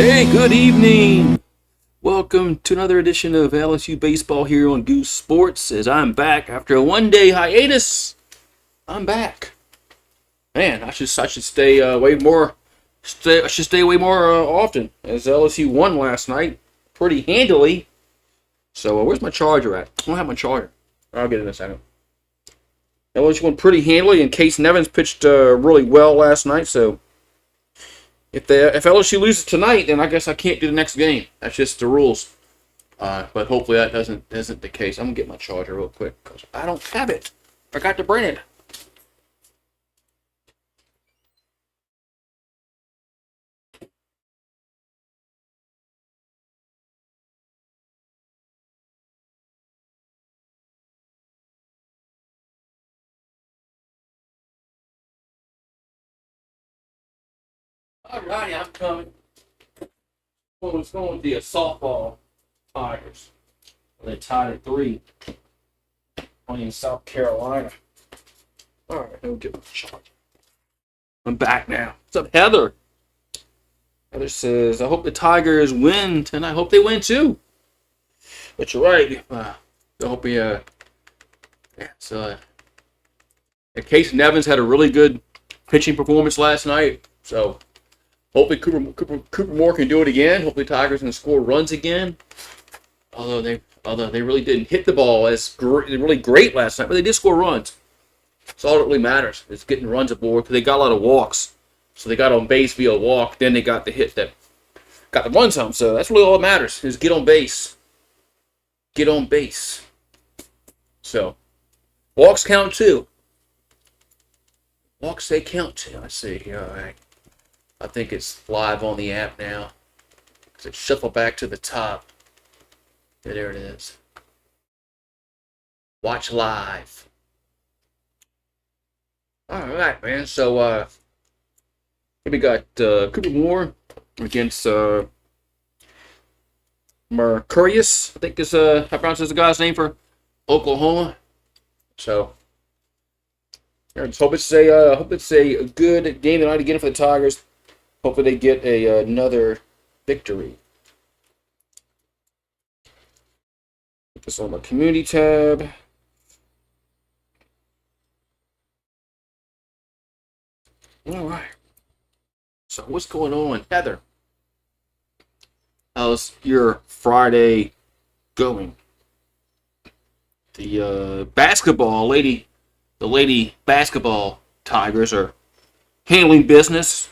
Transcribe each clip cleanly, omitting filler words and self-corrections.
Hey, good evening. Welcome to another edition of LSU Baseball here on Geaux Sports. As I'm back after a one-day hiatus, I'm back. Man, I should stay way more. I should stay way more often. As LSU won last night, pretty handily. So where's my charger at? I don't have my charger. I'll get it in a second. LSU won pretty handily, and Case Nevins pitched really well last night. So if LSU loses tonight, then I guess I can't do the next game. That's just the rules. But hopefully that isn't the case. I'm gonna get my charger real quick because I don't have it. Forgot to bring it. Alrighty, I'm coming. Well, it's going to be a softball Tigers. They tied at 3 playing South Carolina. Alright, let me get my charger. I'm back now. What's up, Heather? Heather says, I hope the Tigers win tonight. I hope they win too. But you're right. I hope Case Nevins had a really good pitching performance last night. So hopefully Cooper Moore can do it again. Hopefully Tigers can score runs again. Although they really didn't hit the ball really great last night, but they did score runs. That's all that really matters is getting runs aboard because they got a lot of walks. So they got on base via walk, then they got the hit that got the runs home. So that's really all that matters is get on base. Get on base. So walks count too. Walks they count too. Let's see here. All right. I think it's live on the app now. Because it shuffled back to the top. Yeah, there it is. Watch live. Alright, man. So, we got Cooper Moore against Mercurius, I think is how pronounces the guy's name for Oklahoma. So, I just hope it's a good game tonight again for the Tigers. Hopefully they get another victory. Put this on my community tab. All right. So what's going on, Heather? How's your Friday going? The lady basketball Tigers are handling business.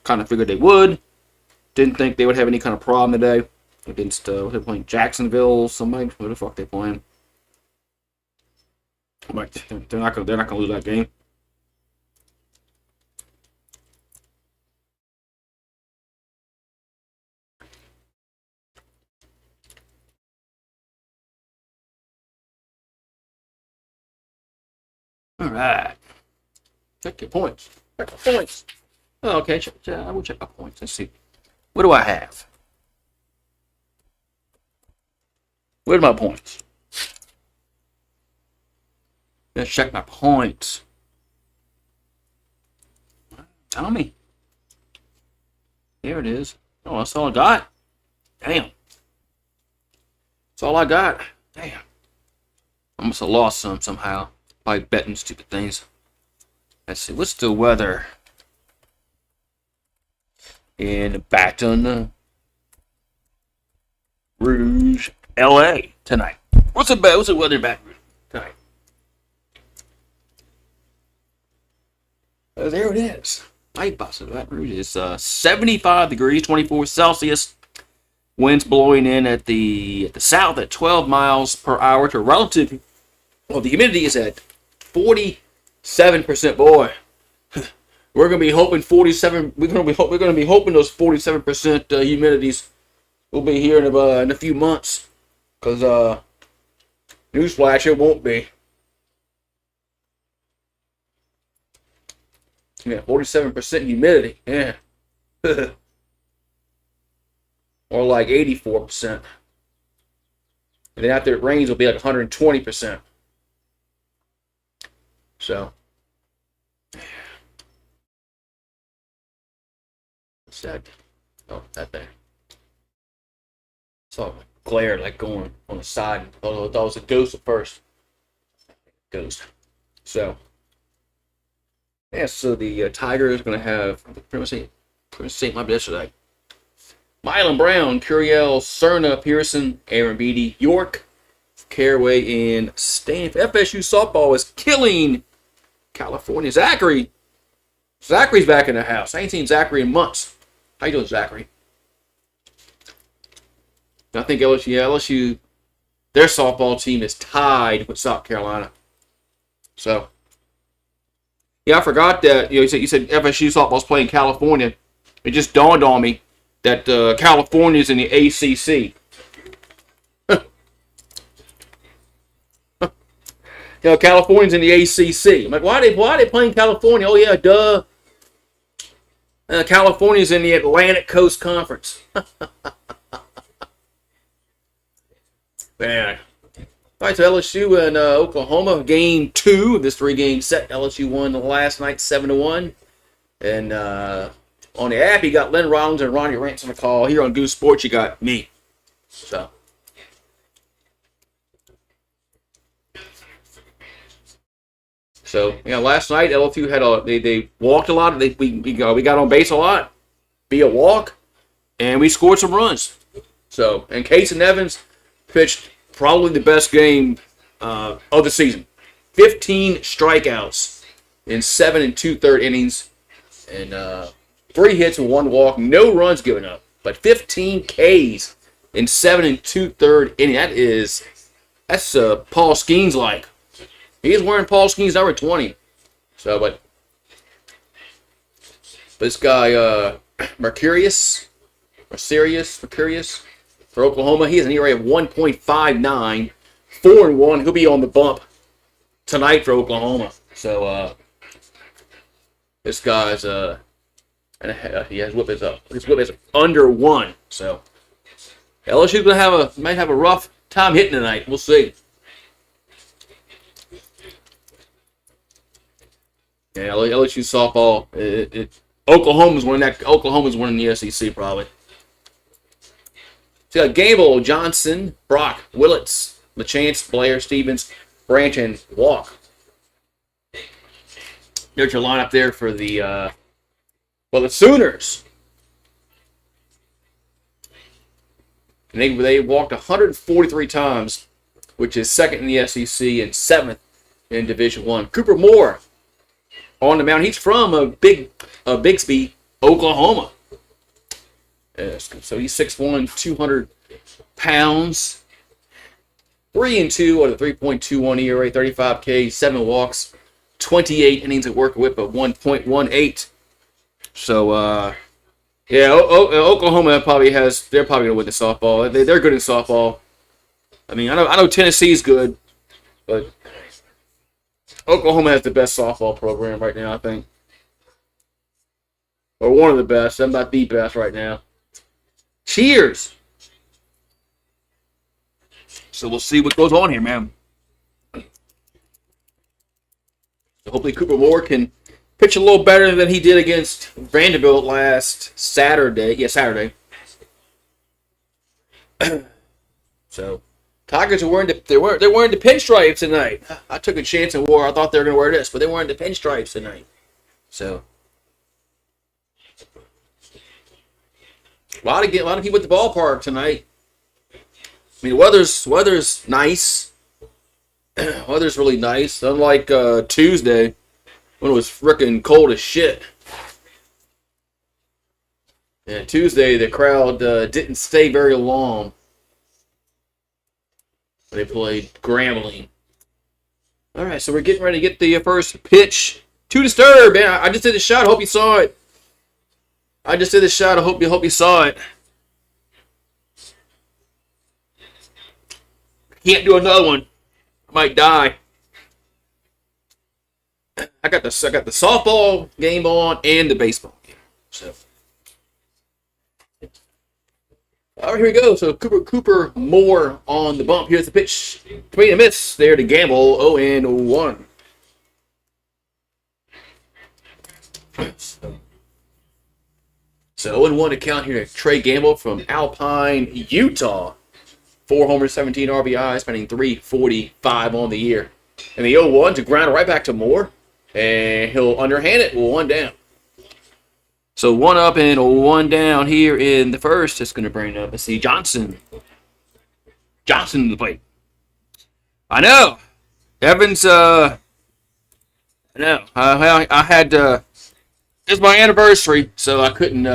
Kind of figured they would. Didn't think they would have any kind of problem today against they're playing Jacksonville. Somebody, who the fuck they playing? I'm like, they're not gonna lose that game. All right, check your points. Check your points. Oh, okay, I will check my points. Let's see. What do I have? Where are my points? Let's check my points. Tell me. Here it is. Oh, that's all I got. Damn. That's all I got. Damn. I must have lost somehow by betting stupid things. Let's see. What's the weather in Baton Rouge, LA tonight? What's the weather in Baton Rouge tonight? There it is. Light box of Baton Rouge is 75 degrees, 24 Celsius. Winds blowing in at the south at 12 miles per hour. To relative, well, the humidity is at 47%. Boy, we're gonna be hoping 47. We're gonna be hoping those 47% humidities will be here in a few months. Cause newsflash, it won't be. Yeah, 47% humidity. Yeah. Or like 84%. And then after it rains, it'll be like 120%. So, what's that? Oh, that thing. Saw a glare like going on the side. I thought it was a ghost at first. Ghost. So, yeah, so the Tigers are going to have pretty much St. My yesterday. Milan Brown, Curiel, Cerna, Pearson, Aaron Beatty, York, Caraway, and Stanford. FSU softball is killing California. Zachary's back in the house. I ain't seen Zachary in months. How you doing, Zachary? I think LSU, their softball team is tied with South Carolina. So, yeah, I forgot that. You said FSU softball's playing California. It just dawned on me that California's in the ACC. California's in the ACC. I'm like, why are they playing California? Oh yeah, duh. California's in the Atlantic Coast Conference. Man. All right, so LSU and Oklahoma, game 2 of this 3-game set. LSU won last night 7-1. And on the app, you got Len Rollins and Ronnie Rants on the call. Here on Goose Sports, you got me. So last night LSU had they walked a lot. We got on base a lot via walk, and we scored some runs. So, and Case and Evans pitched probably the best game of the season. 15 strikeouts in 7 2/3 innings, and 3 hits and 1 walk. No runs given up, but 15 Ks in 7 2/3 innings. That's Paul Skeens like. He's wearing Paul Skeens number 20. So, but this guy Mercurius for Oklahoma, he has an ERA of 1.59, 4-1. He'll be on the bump tonight for Oklahoma. So this guy's his whip is under 1. So LSU's might have a rough time hitting tonight. We'll see. Yeah, LSU softball. Oklahoma's winning the SEC probably. So you got Gable, Johnson, Brock, Willits, LaChance, Blair, Stevens, Branch, and Walk. There's your lineup there for the Sooners. And they walked 143 times, which is second in the SEC and 7th in Division I. Cooper Moore on the mound. He's from Bixby, Oklahoma. So he's 6'1", 200 pounds. 3-2 with a 3.21 ERA, 35 Ks, 7 walks, 28 innings at work, whip of 1.18. So Oklahoma they're probably gonna win the softball. They're good in softball. I mean, I know Tennessee's good, but Oklahoma has the best softball program right now, I think. Or one of the best. I'm not the best right now. Cheers! So we'll see what goes on here, man. So hopefully Cooper Moore can pitch a little better than he did against Vanderbilt last Saturday. Yeah, Saturday. So Tigers are wearing the pinstripes tonight. I took a chance and I thought they were going to wear this, but they're wearing the pinstripes tonight. So a lot of people at the ballpark tonight. I mean, weather's nice. Weather's really nice. Unlike Tuesday when it was freaking cold as shit. And Tuesday the crowd didn't stay very long. They played Grambling. All right, so we're getting ready to get the first pitch to Disturb. Man, I just did a shot. I hope you saw it. I hope you saw it. Can't do another one. I might die. I got the softball game on and the baseball game. So, all right, here we go. So Cooper Moore on the bump. Here's the pitch between the mitts there to Gamble. 0-1. So 0-1 account here to Trey Gamble from Alpine, Utah. 4 homers, 17 RBIs, batting .345 on the year. And the 0-1 to ground right back to Moore. And he'll underhand it, 1 down. So 1 up and 1 down here in the first. It's going to bring up, let's see, Johnson. Johnson to the plate. I know. Evans, I know. I had, it's my anniversary, so I couldn't,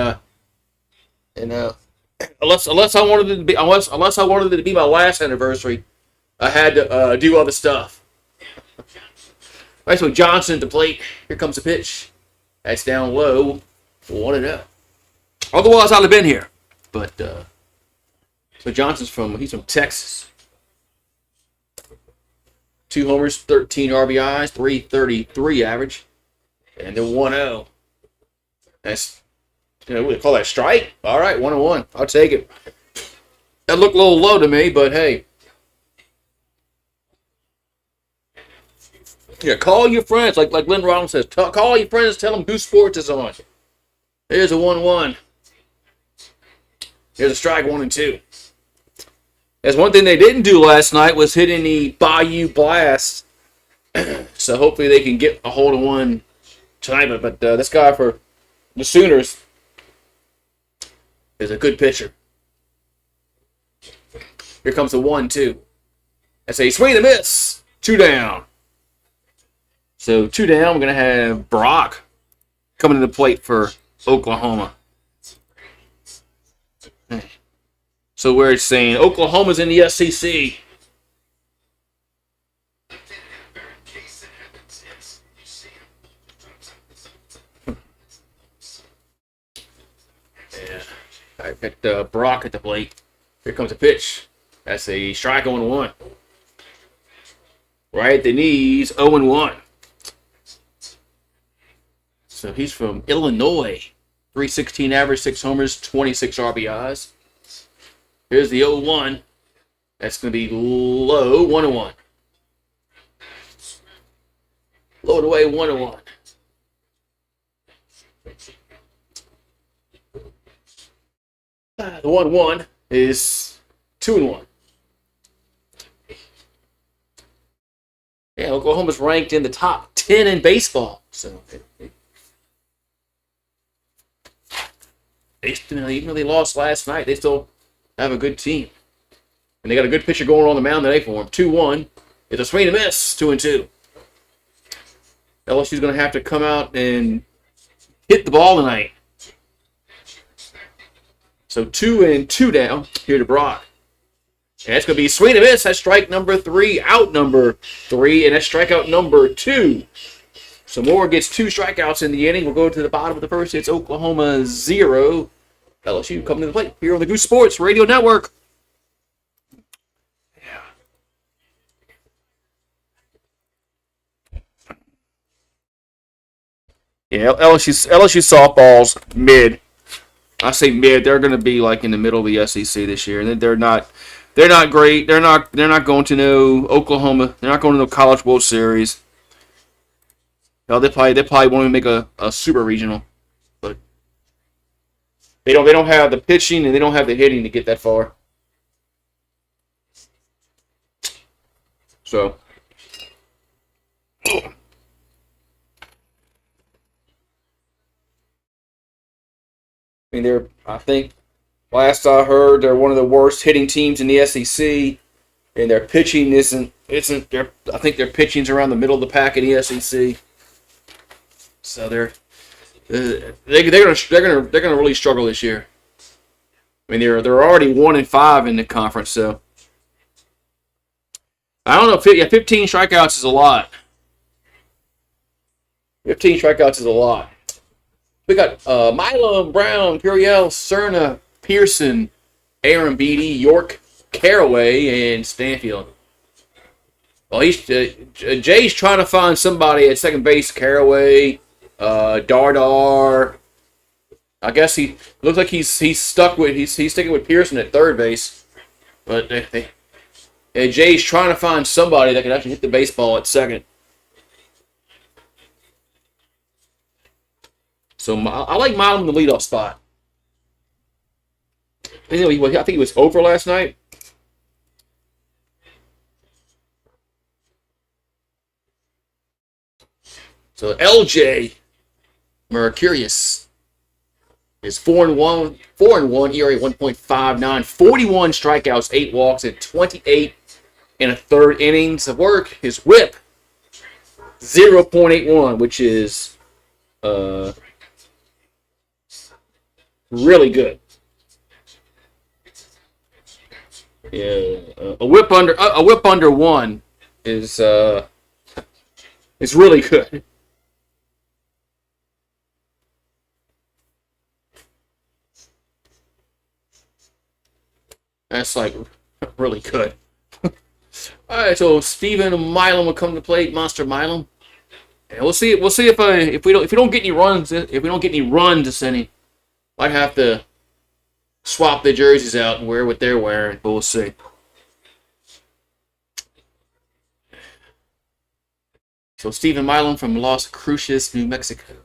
unless I wanted it to be, unless I wanted it to be my last anniversary, I had to do other stuff. All right, so Johnson at the plate. Here comes the pitch. That's down low. 1-0. Otherwise, I'd have been here. But so Johnson's he's from Texas. 2 homers, 13 RBIs, .333 average, and they're 1-0. That's, what do you call that, strike? All right, 1-1. I'll take it. That looked a little low to me, but hey. Yeah, call your friends, like Lynn Rollins says. Call your friends, tell them Goose Sports is on. Here's a 1-1. Here's a strike, 1-2. That's one thing they didn't do last night was hit any Bayou Blast. So hopefully they can get a hold of one tonight. But this guy for the Sooners is a good pitcher. Here comes the 1-2. That's a swing and a miss. 2 down. So 2 down. We're going to have Brock coming to the plate for Oklahoma. So we're saying Oklahoma's in the SEC. Yeah. I got Brock at the plate. Here comes a pitch. That's a strike, 0-1. Right at the knees, 0-1. So he's from Illinois. .316 average, 6 homers, 26 RBIs. Here's the 0-1. That's going to be low, 1-1. Low away, 1-1. The 1-1 is 2-1. Yeah, Oklahoma's ranked in the top 10 in baseball. So even though they lost last night, they still have a good team. And they got a good pitcher going on the mound today for them. 2-1. It's a swing and a miss. 2-2. LSU's going to have to come out and hit the ball tonight. So 2-2 down here to Brock. And that's going to be swing and a miss. That's strike number 3, out number 3, and that's strikeout number 2. So Moore gets 2 strikeouts in the inning. We'll go to the bottom of the first. It's Oklahoma 0. LSU coming to the plate here on the Goose Sports Radio Network. Yeah, LSU softball's mid. I say mid. They're going to be like in the middle of the SEC this year, and they're not great. They're not going to no Oklahoma. They're not going to no College World Series. Hell, they probably won't even make a super regional, but they don't have the pitching and they don't have the hitting to get that far. So I think last I heard they're one of the worst hitting teams in the SEC, and their pitching isn't. I think their pitching's around the middle of the pack in the SEC. So they're gonna really struggle this year. I mean they're already 1-5 in the conference, so I don't know. 15 strikeouts is a lot. 15 strikeouts is a lot. We got Milam, Brown, Puriel, Cerna, Pearson, Aaron Beatty, York, Caraway, and Stanfield. Well, Jay's trying to find somebody at second base. Caraway, Dardar. I guess he looks like he's sticking with Pearson at third base. But Jay's trying to find somebody that can actually hit the baseball at second. So I like Milam in the leadoff spot. I think he was over last night. So LJ Mercurius is 4-1, 4-1, ERA 1.59, 41 strikeouts, 8 walks, and 28 in a third innings of work. His WHIP 0.81, which is really good. Yeah, a whip under 1 is really good. That's like really good. All right, so Stephen Milam will come to play, Monster Milam, and we'll see. We'll see if we don't get any runs, this inning, might have to swap the jerseys out and wear what they're wearing, but we'll see. So Stephen Milam from Las Cruces, New Mexico,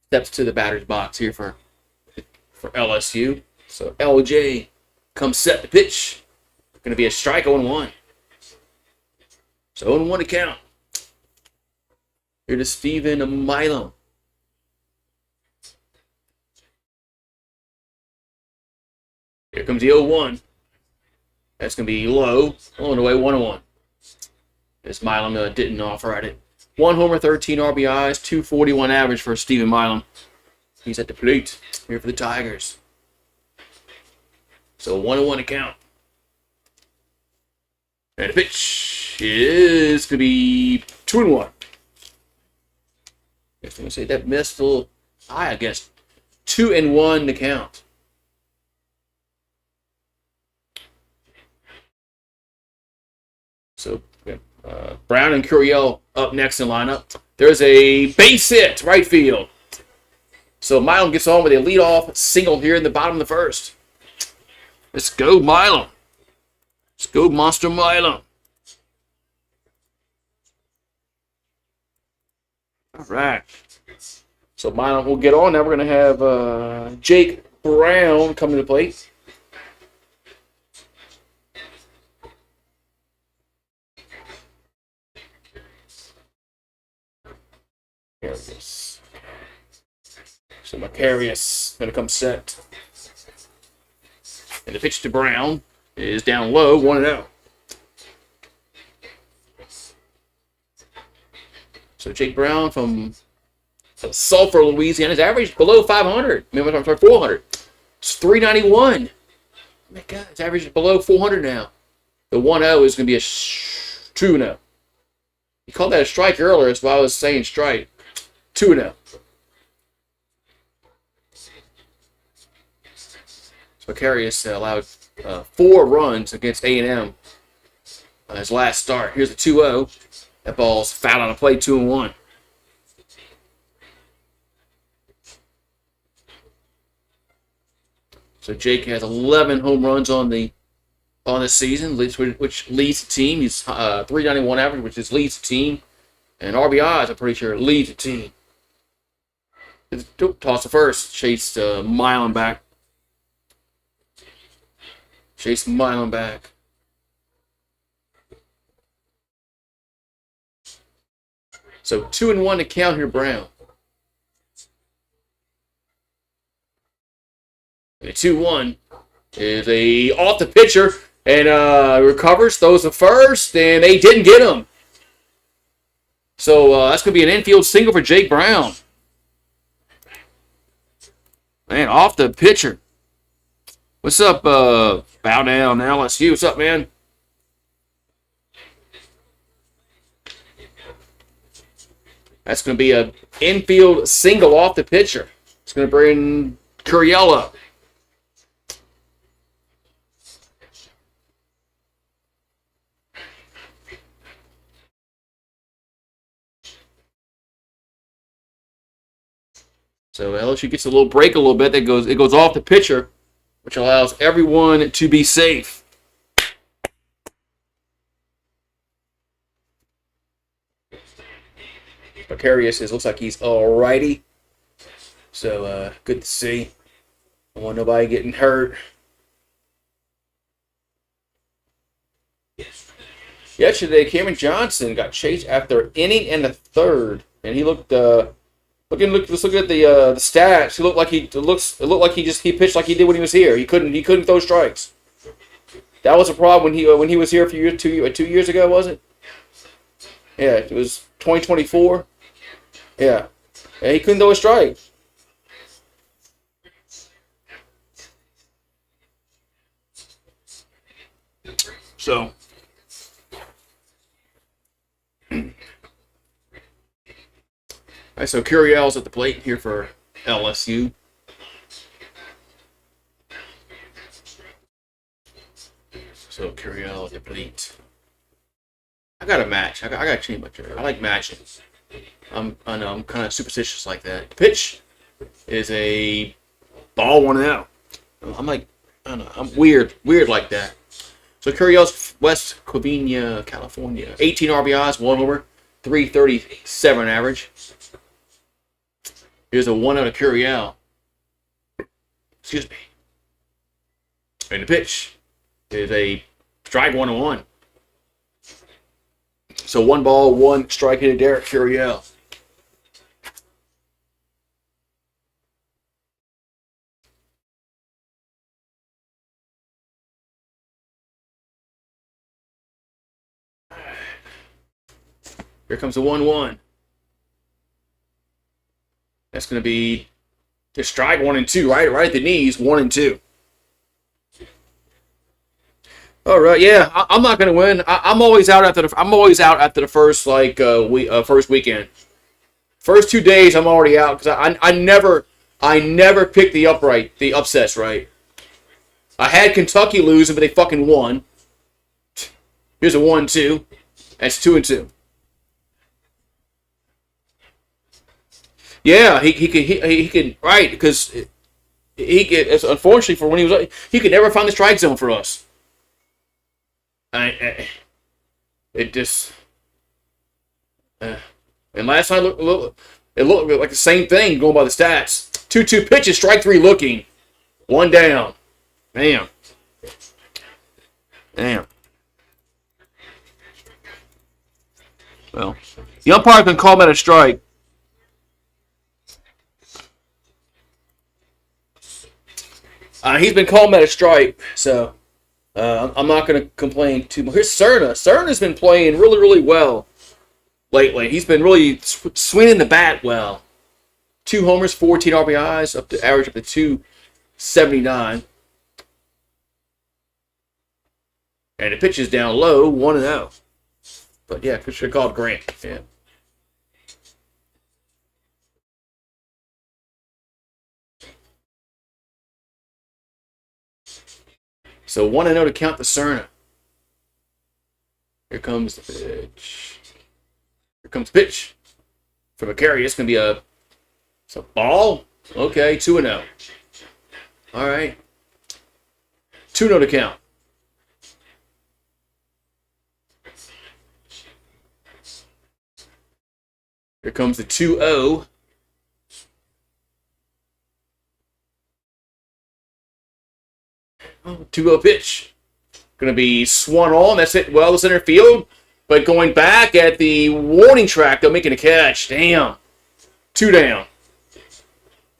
steps to the batter's box here for LSU. So LJ comes set the pitch. Going to be a strike 0-1. So 0-1 to count. Here to Stephen Milam. Here comes the 0-1. That's going to be low. On the way 1-1. This Milam didn't offer at it. 1 homer, 13 RBIs, 241 average for Stephen Milam. He's at the plate here for the Tigers. So 1-1 to count. And the pitch is going to be 2-1. I'm going to say that missed a little high, I guess. 2-1 to count. So Brown and Curiel up next in lineup. There's a base hit, right field. So Milam gets on with a leadoff single here in the bottom of the first. Let's go, Milam. Let's go, Monster Milam. All right. So Milam will get on. Now we're going to have Jake Brown come to the plate. Macarius. So Macarius going to come set. And the pitch to Brown is down low, 1-0. So Jake Brown from Sulphur, Louisiana, is average below 500. I'm sorry, 400. It's 391. Oh my God, it's average below 400 now. The 1-0 is going to be a 2-0. You called that a strike earlier, that's why I was saying strike. 2-0. So Macarius allowed 4 runs against A&M his last start. Here's the 2-0. That ball's fouled on a play, 2-1. So Jake has 11 home runs on the season, which leads the team. He's 391 average, which is leads the team. And RBIs, I'm pretty sure, leads the team. Toss the first. Chase Milam back. Chase Milam back. So 2-1 to count here, Brown. And the 2-1 is a off the pitcher and recovers, throws the first, and they didn't get him. So that's going to be an infield single for Jake Brown. Man, off the pitcher. What's up, Bow Down LSU? What's up, man? That's going to be an infield single off the pitcher. It's going to bring Curiel up. So LSU gets a little break a little bit. It goes off the pitcher, which allows everyone to be safe. Macarius looks like he's all righty. So good to see. I don't want nobody getting hurt. Yesterday, Cameron Johnson got chased after an inning and a third, and he looked. Just looking at the stats, it looked like he pitched like he did when he was here. He couldn't throw strikes. That was a problem when he was here a few years, 2 years ago, was it? Yeah, it was 2024. Yeah, and he couldn't throw a strike. So. All right, so Curiel's at the plate here for LSU. So Curiel at the plate. I got to match. I got to change my jersey. I like matching. I know I'm kind of superstitious like that. The pitch is a ball 1-0. I'm like, I don't know. I'm weird like that. So Curiel's West Covina, California. 18 RBIs, 1 homer, 337 average. Here's a 1-0 to Curiel. Excuse me. And the pitch is a strike 1-1. So 1 ball, 1 strike to Derek Curiel. Here comes the 1-1. That's going to be the strike 1 and 2, right at the knees, 1 and 2. All right, yeah, I'm not going to win. I'm always out after the first first weekend. First 2 days, I'm already out because I never pick the upsets right. I had Kentucky losing, but they fucking won. Here's a 1-2. That's 2 and 2. Yeah, he could right because unfortunately for when he could never find the strike zone for us. It just and last time it looked like the same thing going by the stats. 2-2 pitches, strike 3 looking, 1 down. Damn. Well, the umpire can call that a strike. He's been called at a strike, so I'm not going to complain too much. Here's Cerna. Cerna's been playing really, really well lately. He's been really swinging the bat well. 2 homers, 14 RBIs, average up to 279. And the pitch is down low, 1-0. But yeah, should have called Grant. Yeah. So 1-0 to count the Cerna. Here comes the pitch. Here comes the pitch. For McCary, it's going to be a ball. Okay, 2-0. All right. 2-0 to count. Here comes the 2-0. Oh, 2-0 pitch. Going to be swung on. That's it. Well, the center field. But going back at the warning track, they're making a catch. Damn. 2 down.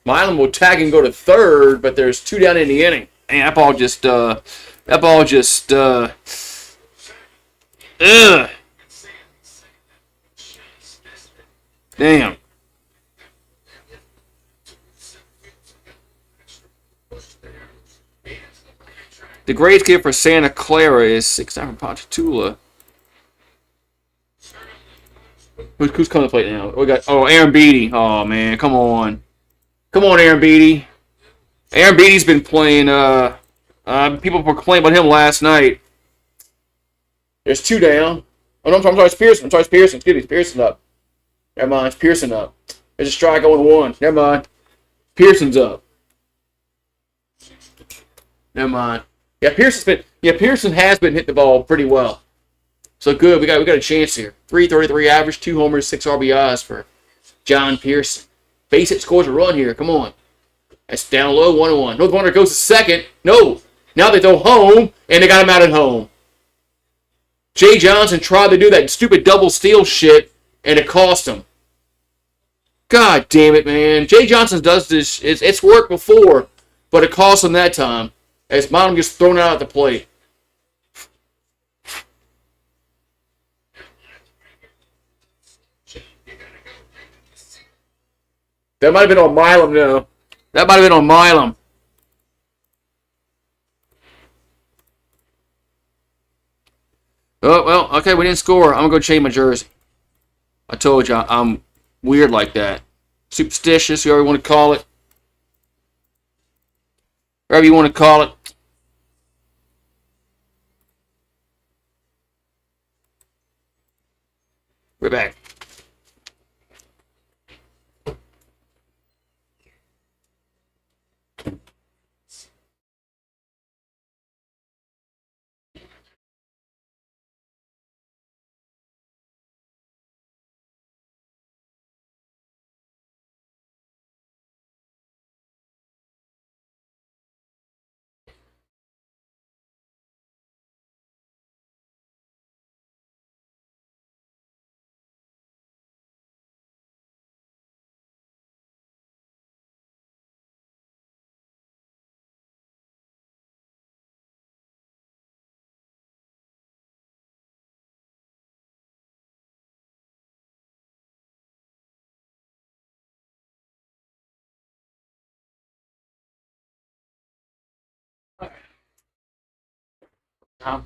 Milan will tag and go to third, but there's 2 down in the inning. And that ball just, Damn. The grades given for Santa Clara is 6-9 from Ponchatoula. Who's coming to play now? We got Aaron Beatty. Oh man, come on, Aaron Beatty. Aaron Beatty's been playing. People were complaining about him last night. There's 2 down. Oh no, I'm sorry, it's Pearson. Excuse me, it's Pearson up. Never mind, it's Pearson up. There's a strike 0-1. Never mind. Pearson's up. Never mind. Yeah, Pearson has been hitting the ball pretty well. So good, we got a chance here. 333 average, 2 homers, 6 RBIs for John Pearson. Base hit scores a run here. Come on. That's down low, 1-1. North Warner goes to second. No. Now they throw home, and they got him out at home. Jay Johnson tried to do that stupid double steal shit, and it cost him. God damn it, man. Jay Johnson does this. It's worked before, but it cost him that time. As Bottom gets thrown out at the plate. That might have been on Milam, though. That might have been on Milam. Oh, well, okay, we didn't score. I'm going to go change my jersey. I told you, I'm weird like that. Superstitious, whatever you want to call it. Whatever you want to call it. We're back.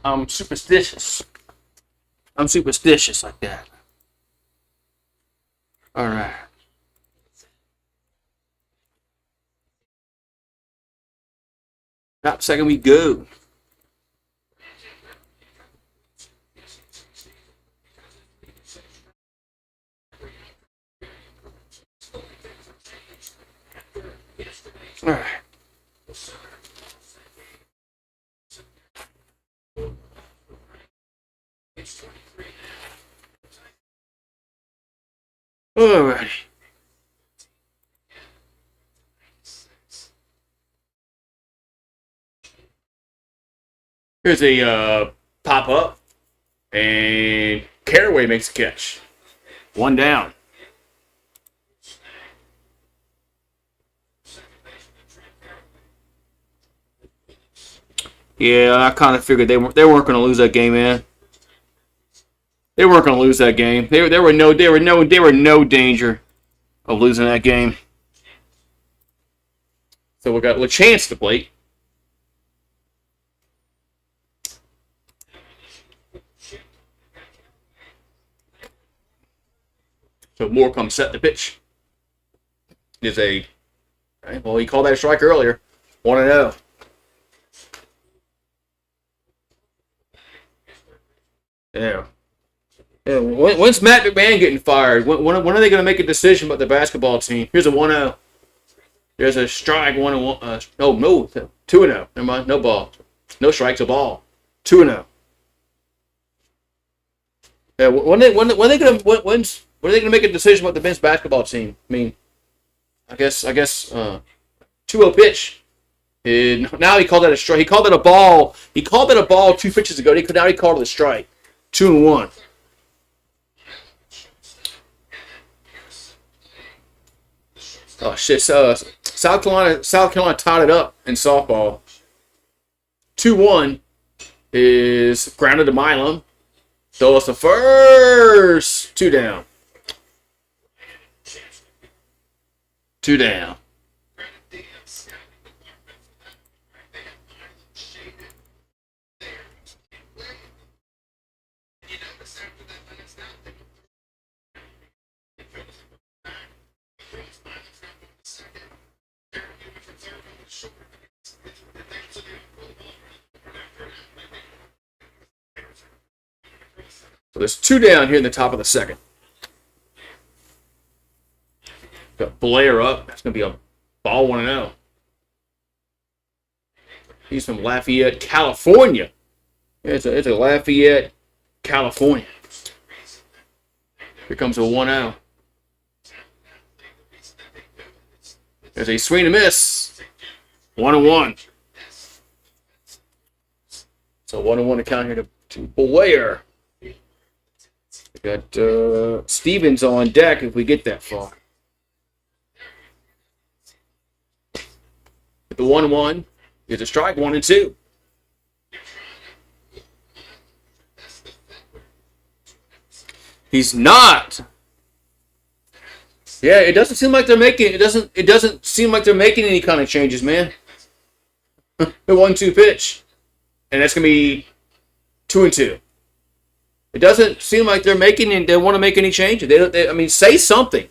I'm superstitious. I'm superstitious like that. All right. Top second we go. All right. All right. Here's a pop up, and Caraway makes a catch. One down. Yeah, I kind of figured they weren't going to lose that game, man. They weren't going to lose that game. They were no danger of losing that game. So we got a chance to plate. So Moore comes set the pitch. Is a well, he called that a strike earlier. 1-0. Yeah. Yeah. When's Matt McMahon getting fired? When are they going to make a decision about the basketball team? Here's a 1-0. There's a strike. 1-1. No, 2-0. Never mind. No ball. No strikes. A ball. 2-0. Yeah. When are they going to make a decision about the men's basketball team? I mean, I guess 2-0 pitch. Now he called that a strike. He called it a ball. He called it a ball 2 pitches ago. Now he called it a strike. 2-1. Oh shit! South Carolina tied it up in softball. 2-1 is grounded to Milam. So it's the first. 2 down. 2 down. So there's 2 down here in the top of the second. Got Blair up. That's going to be a ball 1-0. He's from Lafayette, California. It's a Lafayette, California. Here comes a 1-0. There's a swing and miss. 1-1. So 1-1 to count here to Blair. Got Stevens on deck if we get that far. The 1-1 is a strike, 1-2. He's not. Yeah, it doesn't seem like they're making it doesn't seem like they're making any kind of changes, man. The 1-2 pitch. And that's gonna be 2-2. It doesn't seem like they want to make any changes. I mean, say something.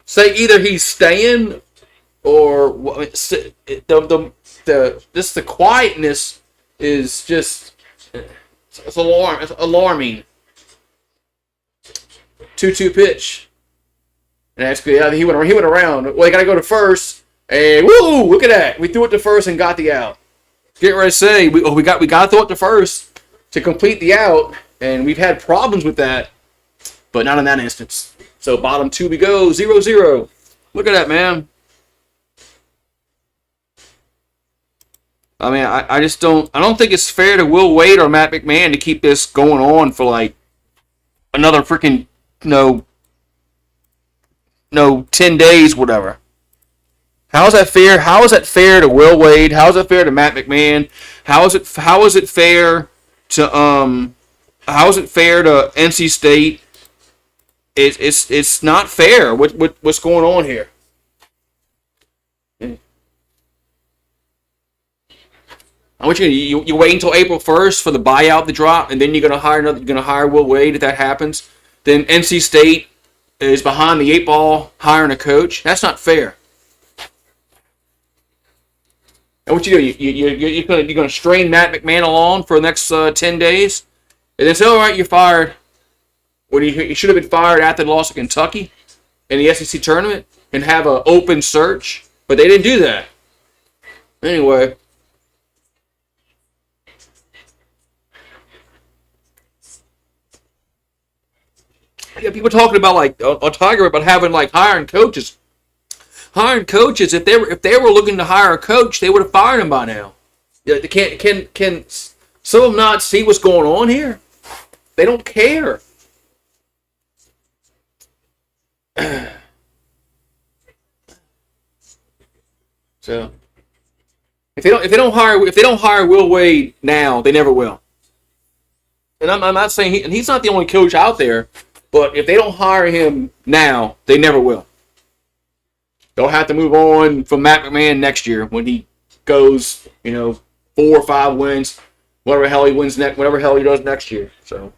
Say either he's staying or the quietness is just it's alarming. 2-2 pitch. And that's good. Yeah, he went around. Well, he got to go to first. And woo! Look at that. We threw it to first and got the out. Get ready to say we got to throw it to first to complete the out, and we've had problems with that, but not in that instance. So bottom 2 we go, 0-0. Look at that, man. I mean, I just don't think it's fair to Will Wade or Matt McMahon to keep this going on for like another freaking 10 days, whatever. How is that fair? How is that fair to Will Wade? How is it fair to Matt McMahon? How is it fair to NC State? It's not fair. What's going on here? I want you wait until April 1st for the buyout to drop, and then you're gonna hire Will Wade if that happens. Then NC State is behind the 8 ball hiring a coach. That's not fair. And what you do? You're gonna strain Matt McMahon along for the next 10 days, and then say, all right, you're fired. When you should have been fired after the loss to Kentucky in the SEC tournament and have an open search, but they didn't do that. Anyway. Yeah, people talking about like on Tiger about having like hiring coaches. Hiring coaches. If they were looking to hire a coach, they would have fired him by now. Yeah, can some of them not see what's going on here? They don't care. So if they don't hire Will Wade now, they never will. And I'm not saying he's not the only coach out there. But if they don't hire him now, they never will. They'll have to move on from Matt McMahon next year when he goes, 4 or 5 wins, whatever hell he does next year. So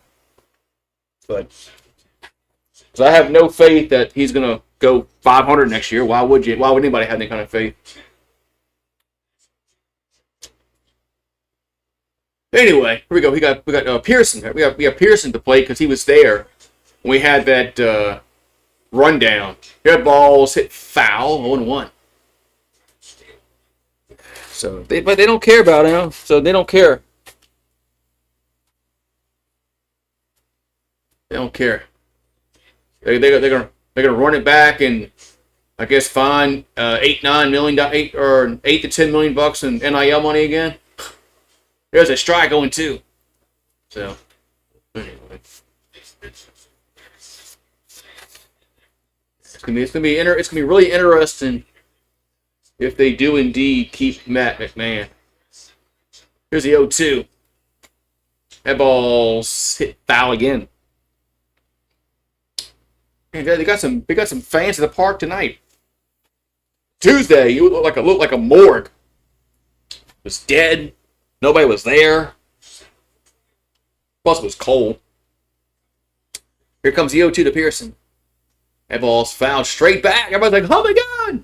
I have no faith that he's gonna go 500 next year. Why would anybody have any kind of faith? Anyway, here we go. We got Pearson. We got Pearson to play because he was there. We had that rundown. Your balls hit foul, 0-1. So they don't care about him. So they don't care. They don't care. They're gonna run it back and I guess fine $8 to $10 million bucks in NIL money again. There's a strike going too. So anyway. It's gonna be really interesting if they do indeed keep Matt McMahon. Here's the 0-2. That ball's hit foul again. Man, they got some fans at the park tonight. Tuesday, you look like a morgue. It was dead. Nobody was there. Plus, it was cold. Here comes the 0-2 to Pearson. That ball's fouled straight back. Everybody's like, oh my God.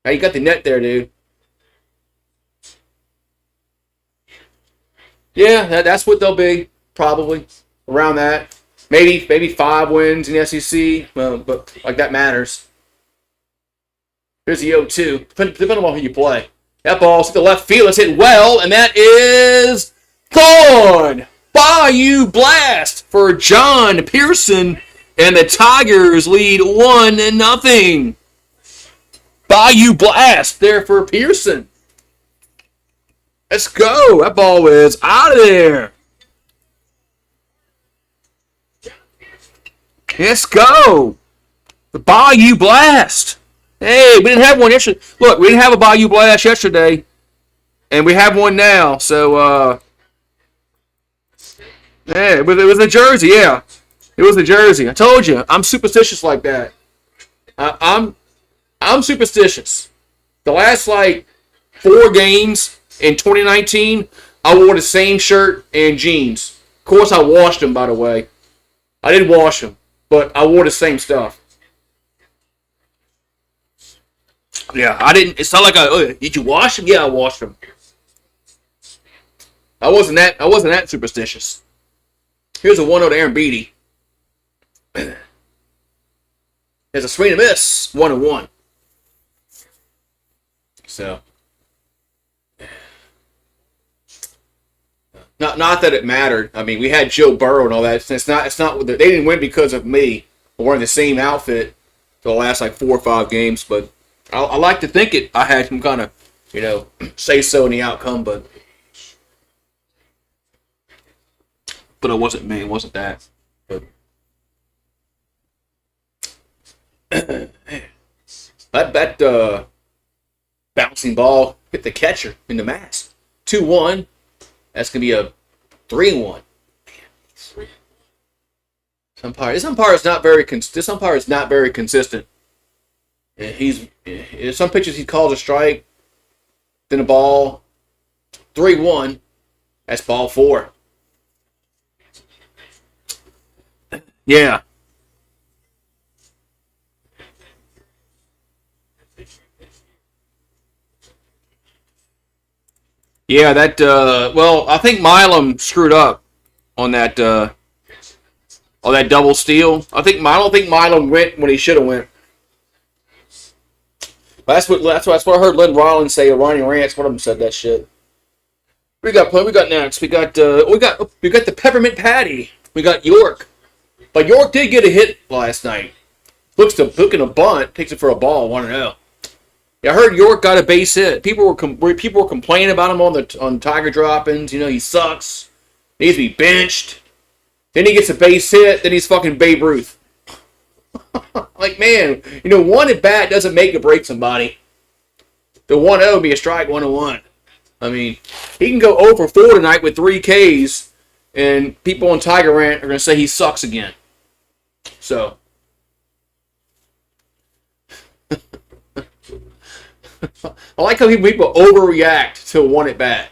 Now you got the net there, dude. Yeah, that's what they'll be, probably. Around that. Maybe 5 wins in the SEC. Well, but like that matters. Here's the 0-2. Depending on who you play. That ball's to the left field. It's hit well, and that is gone. Bayou blast for John Pearson. And the Tigers lead 1-0. Bayou blast there for Pearson. Let's go. That ball is out of there. Let's go. The Bayou Blast. Hey, we didn't have one yesterday. Look, we didn't have a Bayou Blast yesterday, and we have one now. So, yeah, it was a jersey. Yeah, it was a jersey. I told you, I'm superstitious like that. I'm superstitious. The last like 4 games in 2019, I wore the same shirt and jeans. Of course, I washed them, by the way. I did wash them, but I wore the same stuff. Yeah, I didn't. It's not like did you wash them? Yeah, I washed them. I wasn't that superstitious. Here's a 1-0 to Aaron Beatty. There's a swing and miss, 1-1. So, not that it mattered. I mean, we had Joe Burrow and all that. It's not. They didn't win because of me. We're wearing the same outfit for the last like 4 or 5 games. But I like to think I had some kind of say so in the outcome. But it wasn't me. It wasn't that. But that bouncing ball hit the catcher in the mask. 2-1. That's gonna be a 3-1. This umpire is not very consistent. In some pitches he calls a strike, then a ball. 3-1. That's ball 4. Yeah. Yeah, that, well, I think Milam screwed up on that double steal. I don't think Milam went when he should have went. That's what I heard Lynn Rollins say, or Ronnie Rance, one of them said that shit. We got next. We got the Peppermint Patty. We got York. But York did get a hit last night. Looking a bunt, takes it for a ball, 1-0. Yeah, I heard York got a base hit. People were complaining about him on Tiger droppings. He sucks. He needs to be benched. Then he gets a base hit. Then he's fucking Babe Ruth. Like, man, one at bat doesn't make or break somebody. The 1-0 would be a strike, 1-1. I mean, he can go 0 for 4 tonight with 3 Ks, and people on Tiger Rant are going to say he sucks again. So. I like how people overreact to a 1 at bat.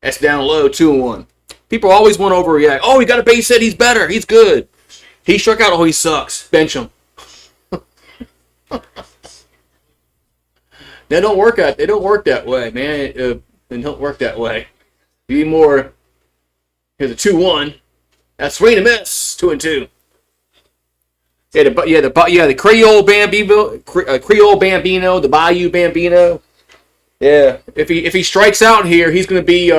That's down low, 2-1. People always want to overreact. Oh, he got a base hit. He's better. He's good. He struck out. Oh, he sucks. Bench him. They don't work that way, man. They don't work that way. Be more. Here's a 2-1. That's swing and miss. 2-2. The Creole Bambino, the Bayou Bambino. Yeah, if he strikes out here, he's gonna be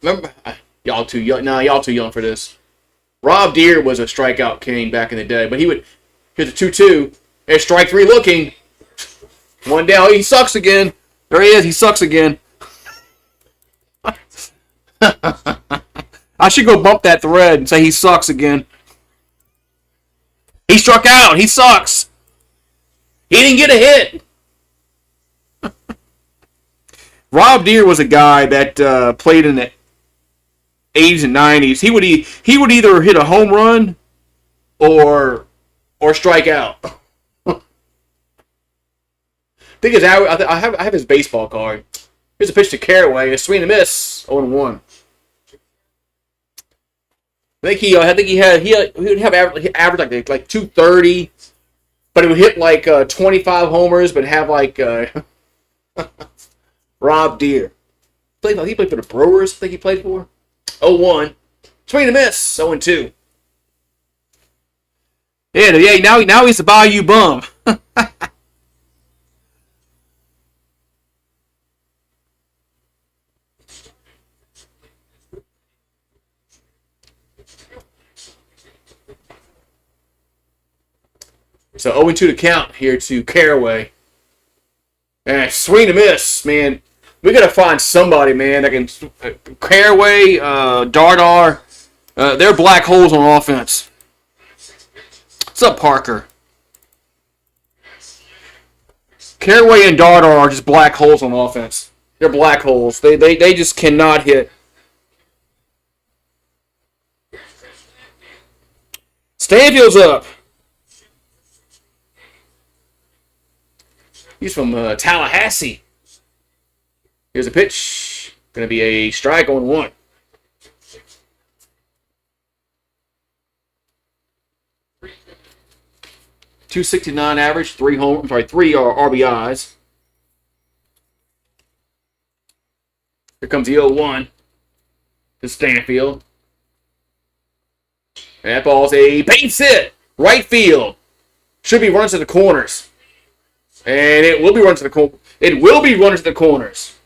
remember, y'all too young. Nah, y'all too young for this. Rob Deere was a strikeout king back in the day, but here's a 2-2. There's strike 3 looking. 1 down. He sucks again. There he is. He sucks again. I should go bump that thread and say he sucks again. He struck out. He sucks. He didn't get a hit. Rob Deere was a guy that played in the 80s and 90s. He would either hit a home run or strike out. I have his baseball card. Here's a pitch to Caraway. A swing and a miss. 0-1. I think he would have average like 230, but it would hit like 25 homers, but have like Rob Deere. He played for the Brewers. I think he played for 0-1. Swing and a miss. 0-2. Yeah. Now he's the Bayou Bum. So 0-2 to count here to Caraway. And swing and miss, man. We gotta find somebody, man, that can Caraway, Dardar, They're black holes on offense. What's up, Parker? Caraway and Darter are just black holes on offense. They're black holes. They just cannot hit. Stanfield's up. He's from Tallahassee. Here's a pitch. Going to be a strike on one. 269 average, 3 RBIs. Here comes the 0-1 to Stanfield. And that ball's a base hit. Right field. Should be runs to the corners. And it will be runs to the corners.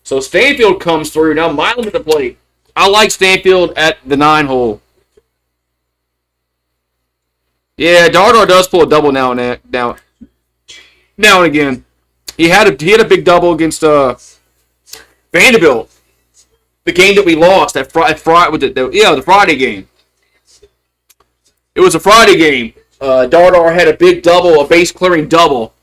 So Stanfield comes through. Now Milam at the plate. I like Stanfield at the 9 hole. Yeah, Darter does pull a double now and again. He had a big double against Vanderbilt. The game that we lost the Friday game. It was a Friday game. Darter had a big double, a base clearing double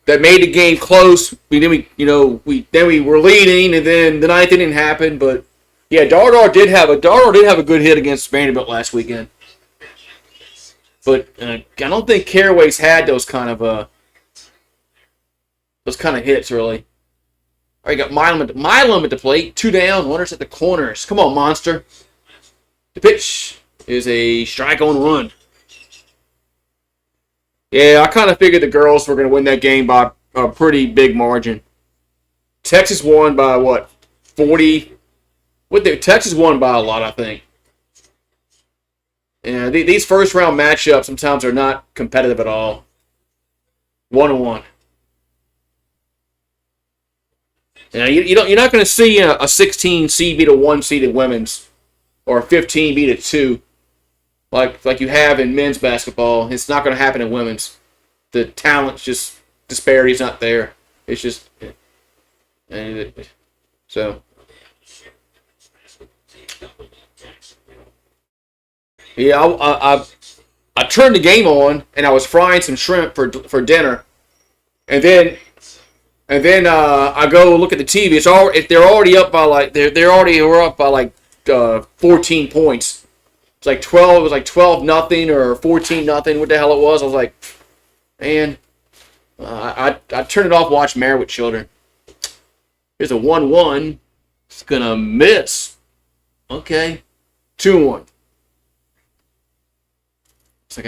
that made the game close. Then we were leading, and then the 9th inning happened. But yeah, Darter did have a good hit against Vanderbilt last weekend. But I don't think Caraway's had those kind of hits really. All right, got Milam at the plate. 2 down, runners at the corners. Come on, monster. The pitch is a strike on 1. Yeah, I kind of figured the girls were going to win that game by a pretty big margin. Texas won by what? 40? Texas won by a lot, I think. Yeah, these first round matchups sometimes are not competitive at all. 1-1. Yeah, you're not going to see a 16 seed beat a 1 seeded women's or a 15 beat a 2 like you have in men's basketball. It's not going to happen in women's. The talent's just disparity's not there. It's just so. Yeah, I turned the game on and I was frying some shrimp for dinner, and then I go look at the TV. They're already up by were up by 14 points. It's like 12. It was like 12-0 or 14-0. What the hell it was? I was like, man, I turned it off. Watch Married with Children. Here's a 1-1. It's gonna miss. Okay, 2-1. It's like,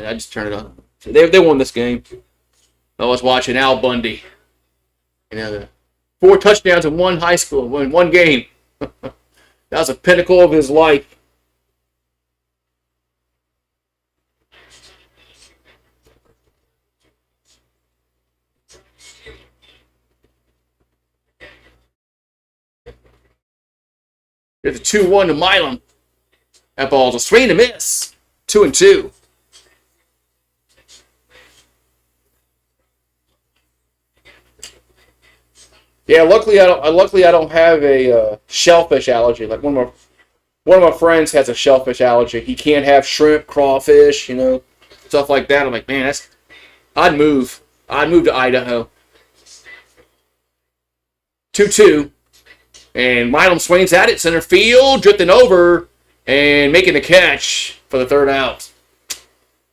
I just turned it on. They won this game. I was watching Al Bundy. 4 touchdowns in one high school, in one game. That was a pinnacle of his life. Here's a 2-1 to Milam. That ball's a swing and a miss. 2-2. Yeah, luckily I don't have a shellfish allergy. Like one of my friends has a shellfish allergy. He can't have shrimp, crawfish, stuff like that. I'm like, man, I'd move. I'd move to Idaho. 2-2. And Milam swings at it, center field, drifting over, and making the catch for the 3rd out.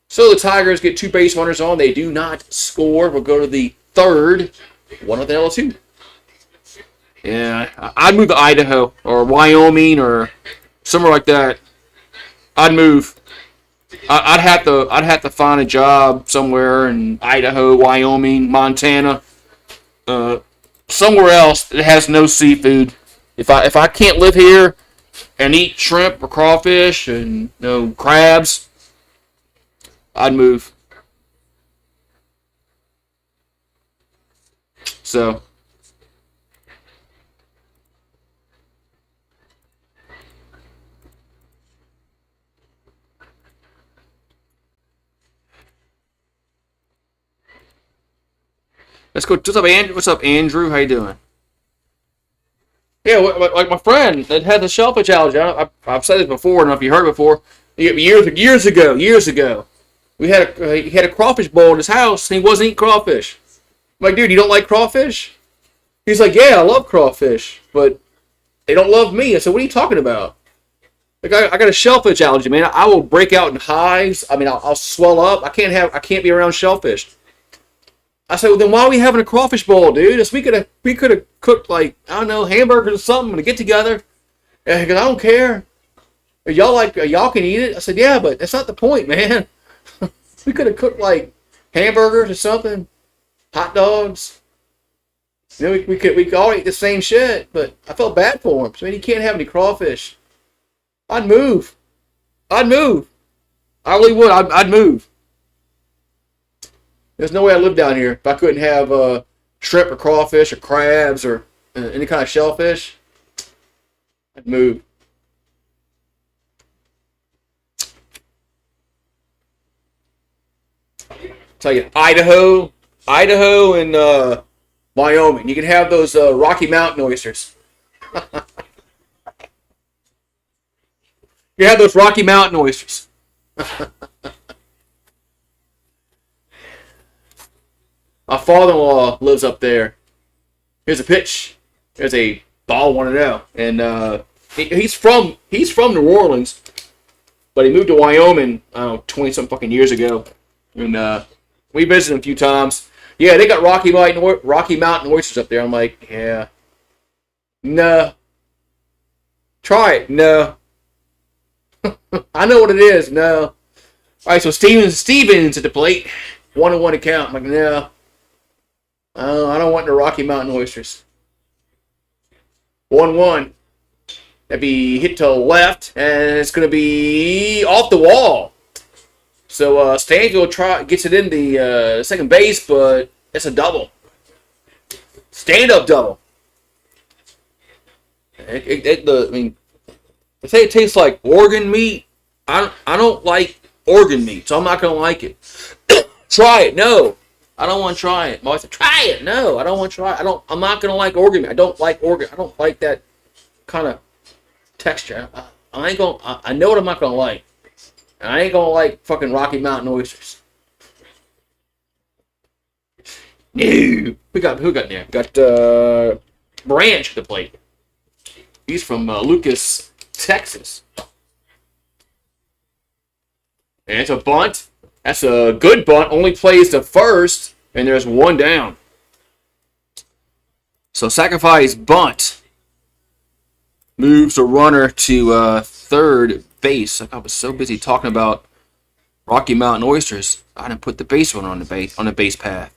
So the Tigers get 2 base runners on. They do not score. We'll go to the 3rd. 1 with LSU. Yeah, I'd move to Idaho or Wyoming or somewhere like that. I'd move. I'd have to find a job somewhere in Idaho, Wyoming, Montana, somewhere else that has no seafood. If I can't live here and eat shrimp or crawfish and crabs, I'd move. So. Let's go. What's up, Andrew? How you doing? Yeah, like my friend that had the shellfish allergy. I've said this before. I don't know if you heard it before. Years ago, he had a crawfish bowl in his house, and he wasn't eating crawfish. I'm like, dude, you don't like crawfish? He's like, yeah, I love crawfish, but they don't love me. I said, what are you talking about? Like, I got a shellfish allergy, man. I will break out in hives. I mean, I'll swell up. I can't be around shellfish. I said, well, then why are we having a crawfish bowl, dude? We could have cooked, like, I don't know, hamburgers or something to get together. Because I don't care. Y'all can eat it. I said, yeah, but that's not the point, man. We could have cooked, like, hamburgers or something, hot dogs. You know, we could all eat the same shit, but I felt bad for him. So, I mean, he can't have any crawfish. I'd move. I really would. I'd move. There's no way I'd live down here if I couldn't have shrimp or crawfish or crabs or any kind of shellfish. I'd move. Tell you, Idaho and Wyoming. You can have those Rocky Mountain oysters. You have those Rocky Mountain oysters. My father-in-law lives up there. Here's a pitch. There's a ball 1-0, and he's from New Orleans, but he moved to Wyoming 20-something fucking years ago, and we visited him a few times. Yeah, they got Rocky Mountain oysters up there. I'm like, yeah, no. Try it, no. I know what it is, no. All right, so Stevens at the plate, 1-1 account. I'm like, no. I don't want the Rocky Mountain oysters. 1-1. That'd be hit to the left, and it's going to be off the wall. So Stanfield gets it in the second base, but it's a double. Stand-up double. I mean, they say it tastes like organ meat. I don't like organ meat, so I'm not going to like it. Try it. No. I don't want to try it. My wife said, try it. No, I don't want to try it. I'm not going to like organ meat. I don't like organ. I don't like that kind of texture. I know what I'm not going to like. And I ain't going to like fucking Rocky Mountain oysters. No. Who got there? We got Branch at the plate. He's from Lucas, Texas. And it's a bunt. That's a good bunt. Only plays to first, and there's one down. So sacrifice bunt moves a runner to third base. I was so busy talking about Rocky Mountain oysters, I didn't put the base runner on the base path.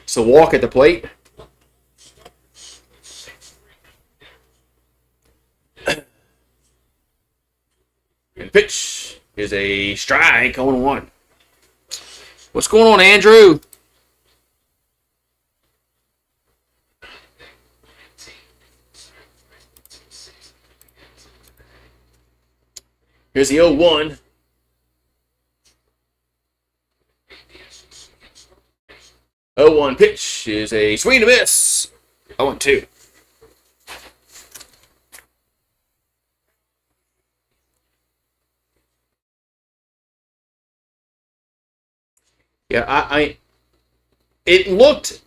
So walk at the plate. And pitch is a strike, 0-1. What's going on, Andrew? Here's the 0-1. Pitch is a swing and a miss. 0-2. Yeah, it looked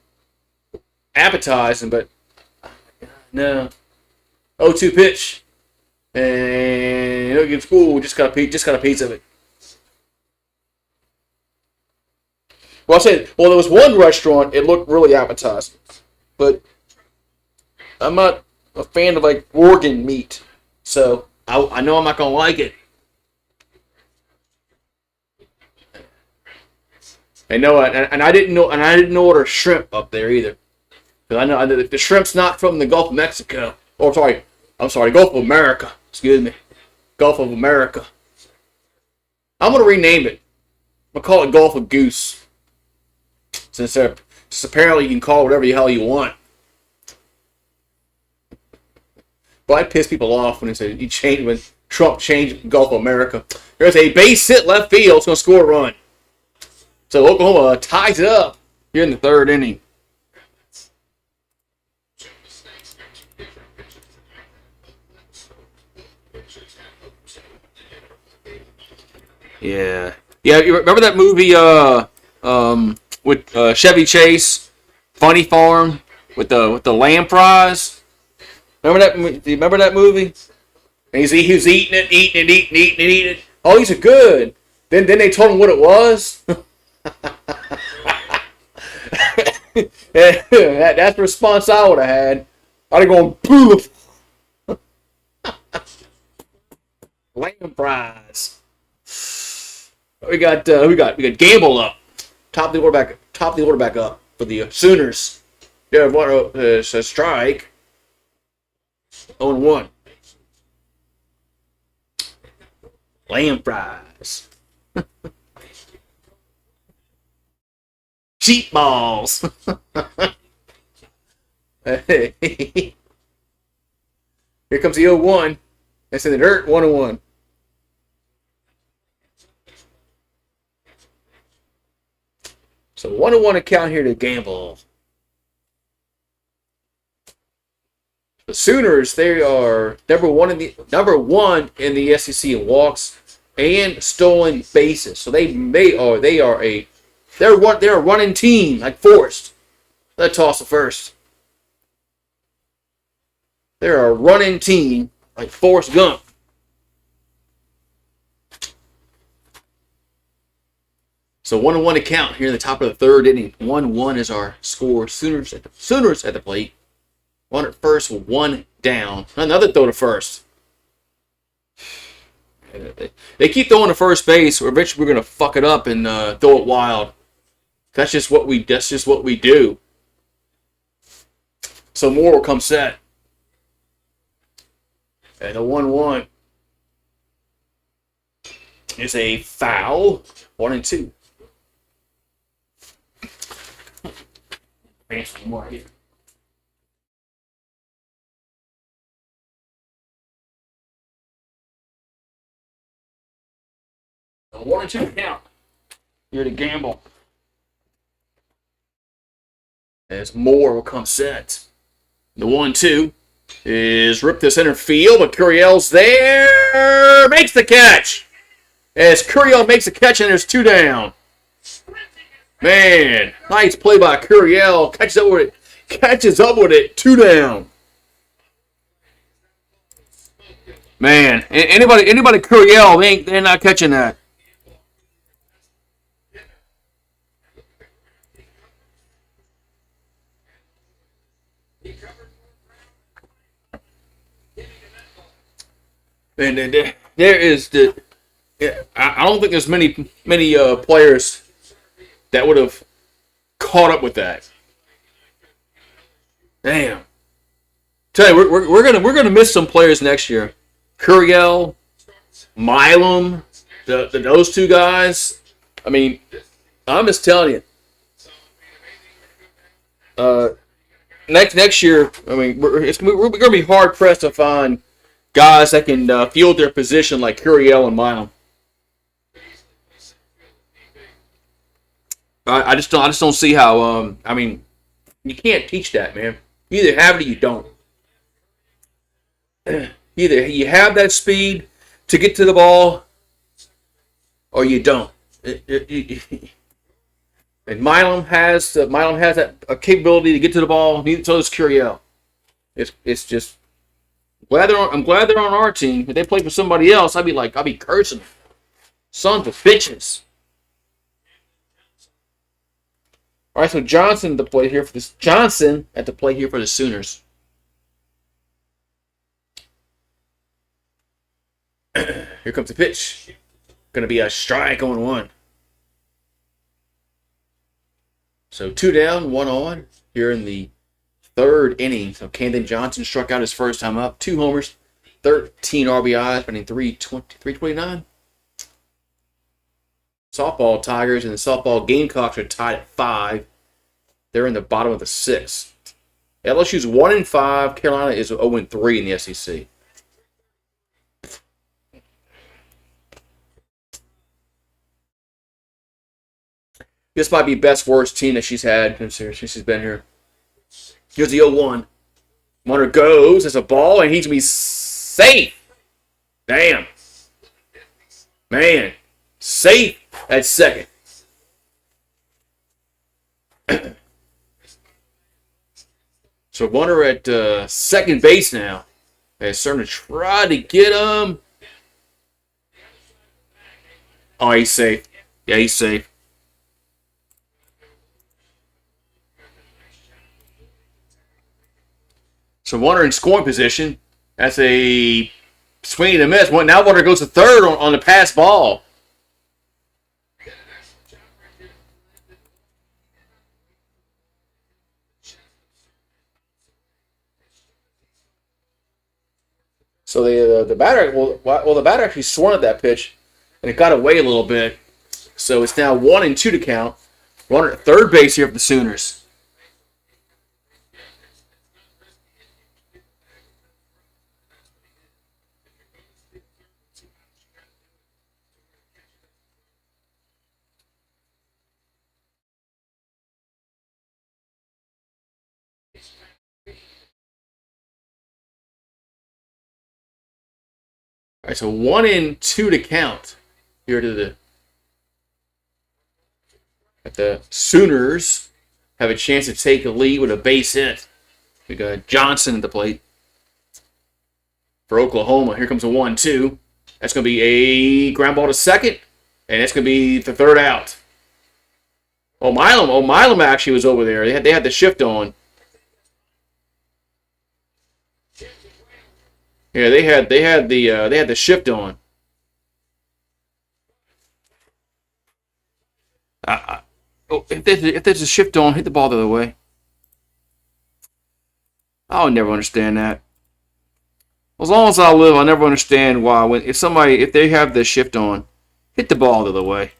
appetizing, but no. 0-2 pitch, and it'll give school. Just got a piece of it. Well, there was one restaurant. It looked really appetizing, but I'm not a fan of like organ meat, so I know I'm not gonna like it. I know, and I didn't order shrimp up there either, because I know the shrimp's not from the Gulf of Mexico. I'm sorry, Gulf of America. Excuse me, Gulf of America. I'm gonna rename it. I'm gonna call it Gulf of Goose, since apparently you can call it whatever the hell you want. But I piss people off when Trump changed Gulf of America. There's a base hit left field. It's gonna score a run. So Oklahoma ties it up here in the third inning. Yeah. Yeah, you remember that movie with Chevy Chase, Funny Farm, with the lamb fries? Remember that? Do you remember that movie? And he was eating it. Oh, these are good. Then they told him what it was. That's the response I would have had. I'd have gone poof. Lamb fries. We got Gamble up, top the order back up for the Sooners. Yeah, what a strike. 0-1. Lamb fries. Cheap balls. Here comes the 0-1. That's in the dirt. 1-1. So 1-1 account here to Gamble. The Sooners, they are number one in the SEC in walks and stolen bases. So they're a running team like Forrest. Let's toss the first. They're a running team like Forrest Gump. So 1-1 account here in the top of the third inning. 1-1 is our score. Sooners at the plate. One at first, one down. Another throw to first. They keep throwing to first base, or eventually we're gonna fuck it up and throw it wild. That's just what we do. So more will come set. And the 1-1 is a foul. 1-2. Some more here. A 1-2 count. Here to Gamble. As more will come set. The 1-2 is ripped to center field, but Curiel's there. Makes the catch. As Curiel makes the catch, and there's 2 down. Man, nice play by Curiel. Catches up with it. 2 down. Man, anybody Curiel, they're not catching that. And there is I don't think there's many players that would have caught up with that. Damn. Tell you, we're gonna miss some players next year. Curiel, Milam, those 2 guys. I mean, I'm just telling you. Next year, I mean, we're gonna be hard pressed to find guys that can field their position like Curiel and Milam. I just don't see how. I mean, you can't teach that, man. You either have it or you don't. Either you have that speed to get to the ball, or you don't. And Milam has that capability to get to the ball. So does Curiel. It's just I'm glad they're on our team. If they play for somebody else, I'd be cursing them. Sons of bitches. All right, so Johnson at the plate here for the Sooners. Here comes the pitch. Going to be a strike 0-1. So 2 down, 1 on here in the third inning. So Camden Johnson struck out his first time up. 2 homers, 13 RBIs, batting 329. Softball Tigers and the softball Gamecocks are tied at 5. They're in the bottom of the 6th. LSU's 1-5. Carolina is 0-3 in the SEC. This might be best worst team that she's had since she's been here. Here's the 0-1. Runner goes as a ball, and he's going to be safe. Damn. Man. Safe at second. So runner at second base now. They're starting to try to get him. Oh, he's safe. Yeah, he's safe. So runner in scoring position. That's a swing and a miss. Now runner goes to third on the pass ball. So the batter, the batter actually swung at that pitch, and it got away a little bit. So it's now 1-2 to count. Runner at third base here for the Sooners. All right, so 1-2 to count here to the Sooners have a chance to take a lead with a base hit. We got Johnson at the plate for Oklahoma. Here comes a 1-2. That's going to be a ground ball to second, and that's going to be the third out. Milam actually was over there. They had the shift on. Yeah, they had the shift on. If there's a shift on, hit the ball the other way. I'll never understand that. As long as I live, I'll never understand why if they have the shift on, hit the ball the other way.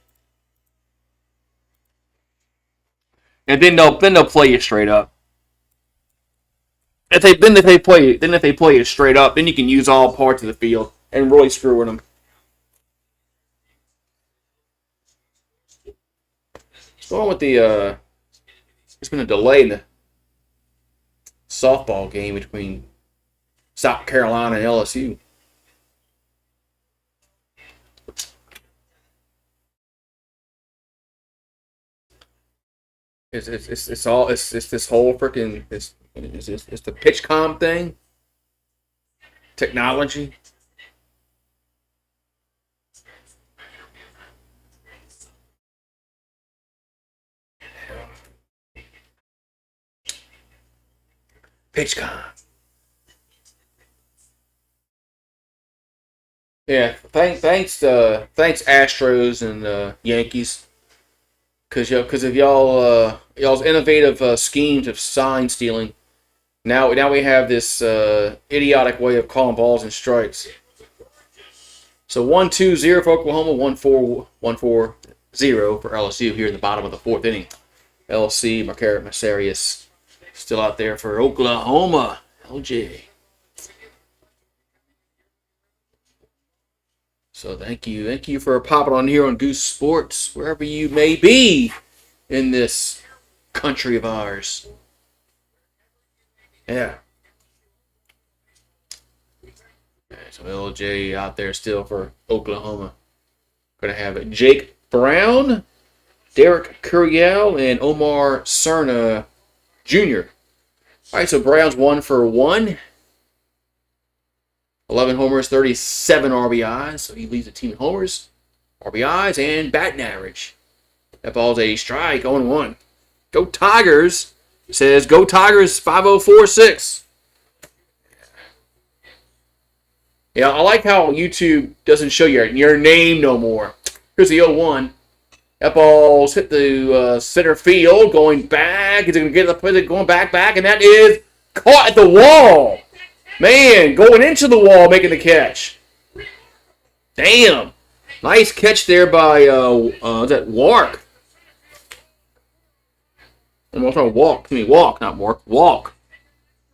And then they'll play you straight up. If they play it straight up, then you can use all parts of the field and really screw with them. What's going on with there's been a delay in the softball game between South Carolina and LSU. It's this whole freaking it's the PitchCom thing, technology. PitchCom. Yeah, thanks Astros and Yankees. Because of y'all's innovative schemes of sign stealing, now we have this idiotic way of calling balls and strikes. So 1-2-0 for Oklahoma, 1-4-0 for LSU here in the bottom of the fourth inning. LC Macarius still out there for Oklahoma. LJ. So thank you for popping on here on Goose Sports, wherever you may be in this country of ours. Yeah. So LJ out there still for Oklahoma. Gonna have Jake Brown, Derek Curiel, and Omar Cerna Jr. All right, so Brown's 1 for 1. 11 homers, 37 RBIs. So he leads the team in homers, RBIs, and batting average. That ball's a strike, 0-1. Go Tigers. Says, go Tigers, 5046. Yeah, I like how YouTube doesn't show your name no more. Here's the 0-1. That ball's hit the center field, going back. Is it going to get the going back, and that is caught at the wall. Man, going into the wall, making the catch. Damn. Nice catch there by, is that Wark? I'm trying to walk. I mean, walk, not Wark. Walk.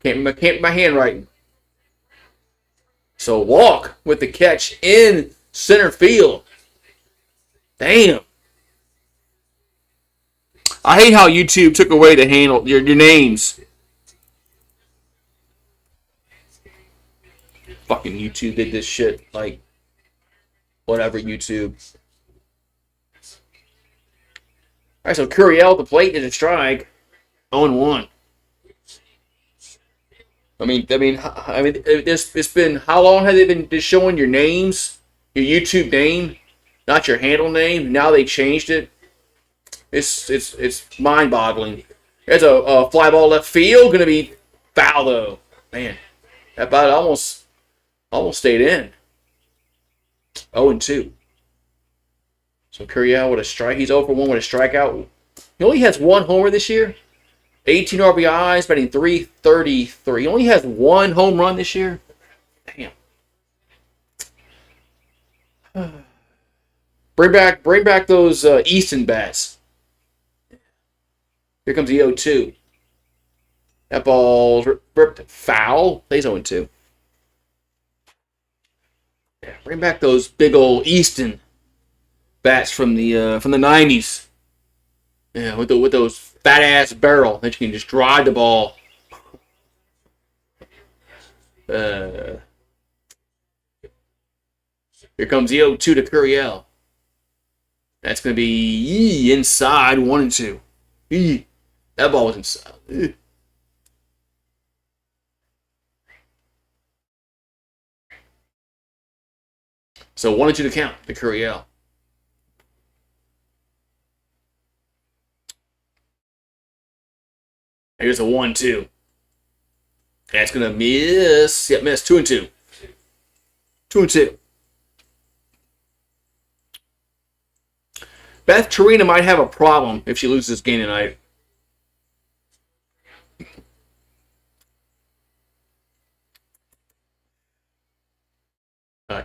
Can't my handwriting. So, Walk with the catch in center field. Damn. I hate how YouTube took away the handle your names. Fucking YouTube did this shit. Like, whatever, YouTube. All right, so Curiel at the plate is a strike. 0-1. I mean, it's been, how long have they been just showing your names, your YouTube name, not your handle name? Now they changed it. It's mind-boggling. There's a fly ball left field, gonna be foul though. Man, that ball almost stayed in. 0-2. So Curiel with a strike. He's 0-1 with a strikeout. He only has one homer this year. 18 RBIs, batting .333. He only has one home run this year. Damn. Bring back those Easton bats. Here comes the 0-2. That ball's ripped foul. Plays 0-2. Yeah, bring back those big old Easton bats from the 90s. Yeah, with those fat ass barrel that you can just drive the ball. Here comes the 0-2 to Curiel. That's going to be inside 1-2. That ball was inside. So 1-2 to count to Curiel. Here's a 1-2. That's going to miss. Yep, miss. 2-2. 2-2. Beth Torina might have a problem if she loses this game tonight.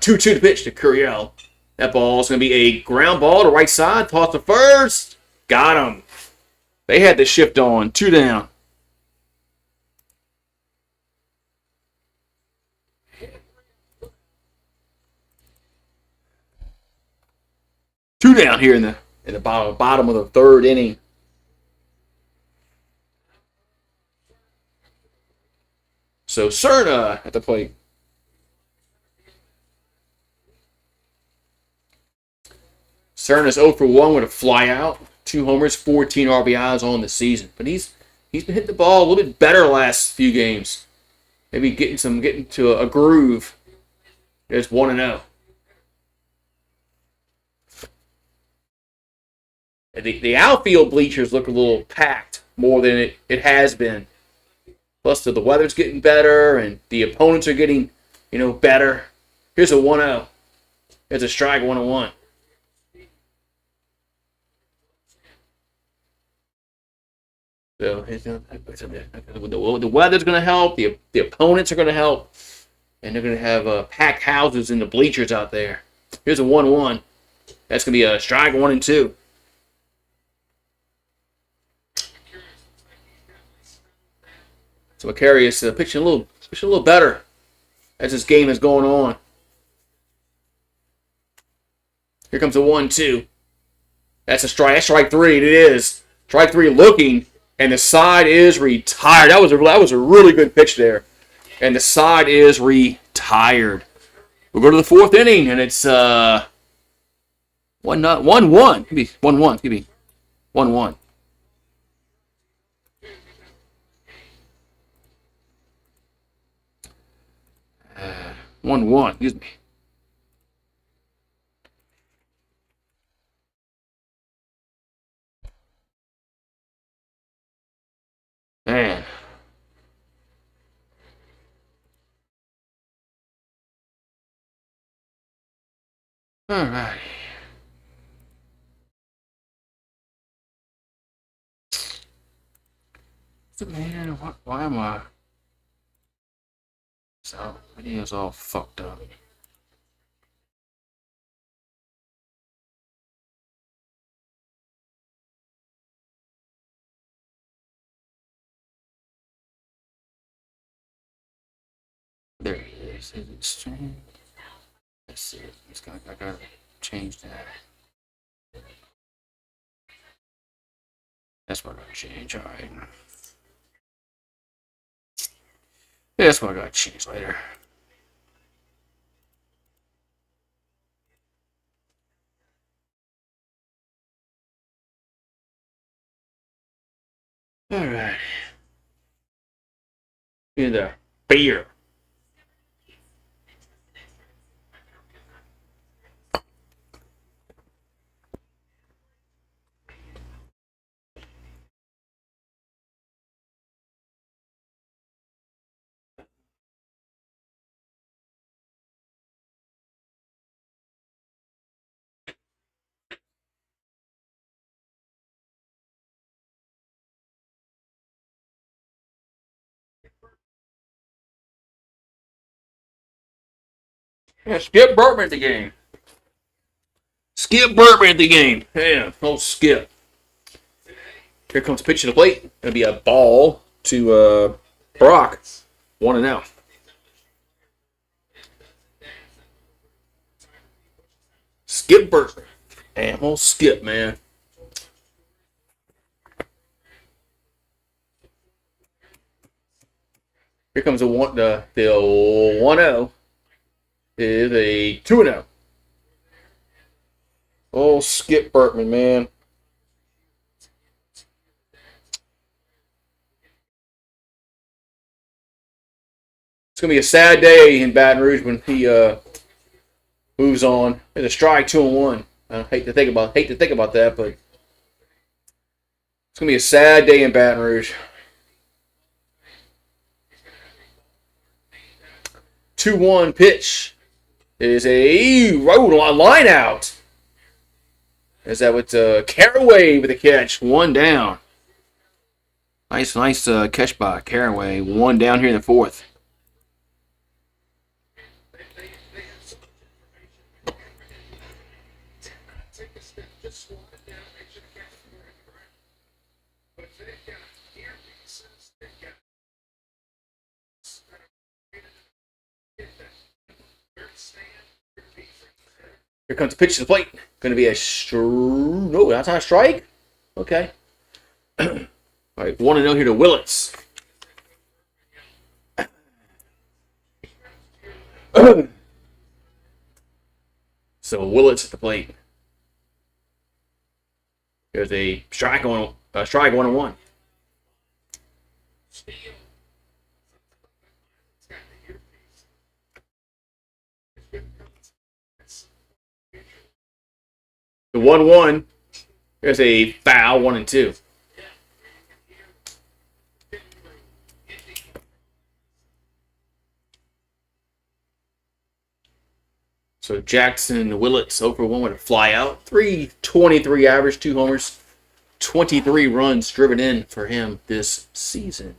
Two to pitch to Curiel. That ball's going to be a ground ball to right side. Toss to first. Got him. They had the shift on. 2 down. Two down here in the bottom of the third inning. So Cerna at the plate. Cerna's 0-1 with a flyout, 2 homers, 14 RBIs on the season. But he's been hitting the ball a little bit better the last few games. Maybe getting to a groove. It's 1-0. The outfield bleachers look a little packed more than it has been. Plus the weather's getting better and the opponents are getting, better. Here's a 1-0. There's a strike, 1-1. So the weather's going to help. The opponents are going to help, and they're going to have packed houses in the bleachers out there. Here's a 1-1. That's going to be a strike, 1-2. So Macarius pitching a little better as this game is going on. Here comes a 1-2. That's a strike. That's strike 3. It is strike 3 looking. And the side is retired. That was a really good pitch there. And the side is retired. We'll go to the 4th inning, and it's 1-1. Give me 1-1. Give me 1-1. Uh, 1-1. Excuse me. Man. All right. So, man, why am I? So, video's all fucked up. There it is. Is it stream? Let's see. I gotta change that. That's what I gotta change. All right. That's what I gotta change later. All right. In the beer. Yeah, Skip Burtman at the game. Skip Burtman at the game. Yeah, oh Skip. Here comes pitch to the plate. Gonna be a ball to Brock. 1-0. Skip Burtman. Damn, old Skip, man. Here comes the 1-0. Is a 2-0. Oh, Skip Burtman, man. It's gonna be a sad day in Baton Rouge when he moves on. There's a strike, 2-1. I hate to think about that, but it's gonna be a sad day in Baton Rouge. 2-1 pitch is a road line out. Is that with Caraway with the catch? 1 down. Nice catch by Caraway. 1 down here in the 4th. Here comes the pitch to the plate. Going to be a no, that's not a strike. Okay. All right, 1-0 here to Willits. So Willits at the plate. There's a strike 1-1. The 1-1. There's a foul, 1-2. So Jackson Willits 0-1 with a fly out. 323 average, 2 homers, 23 runs driven in for him this season.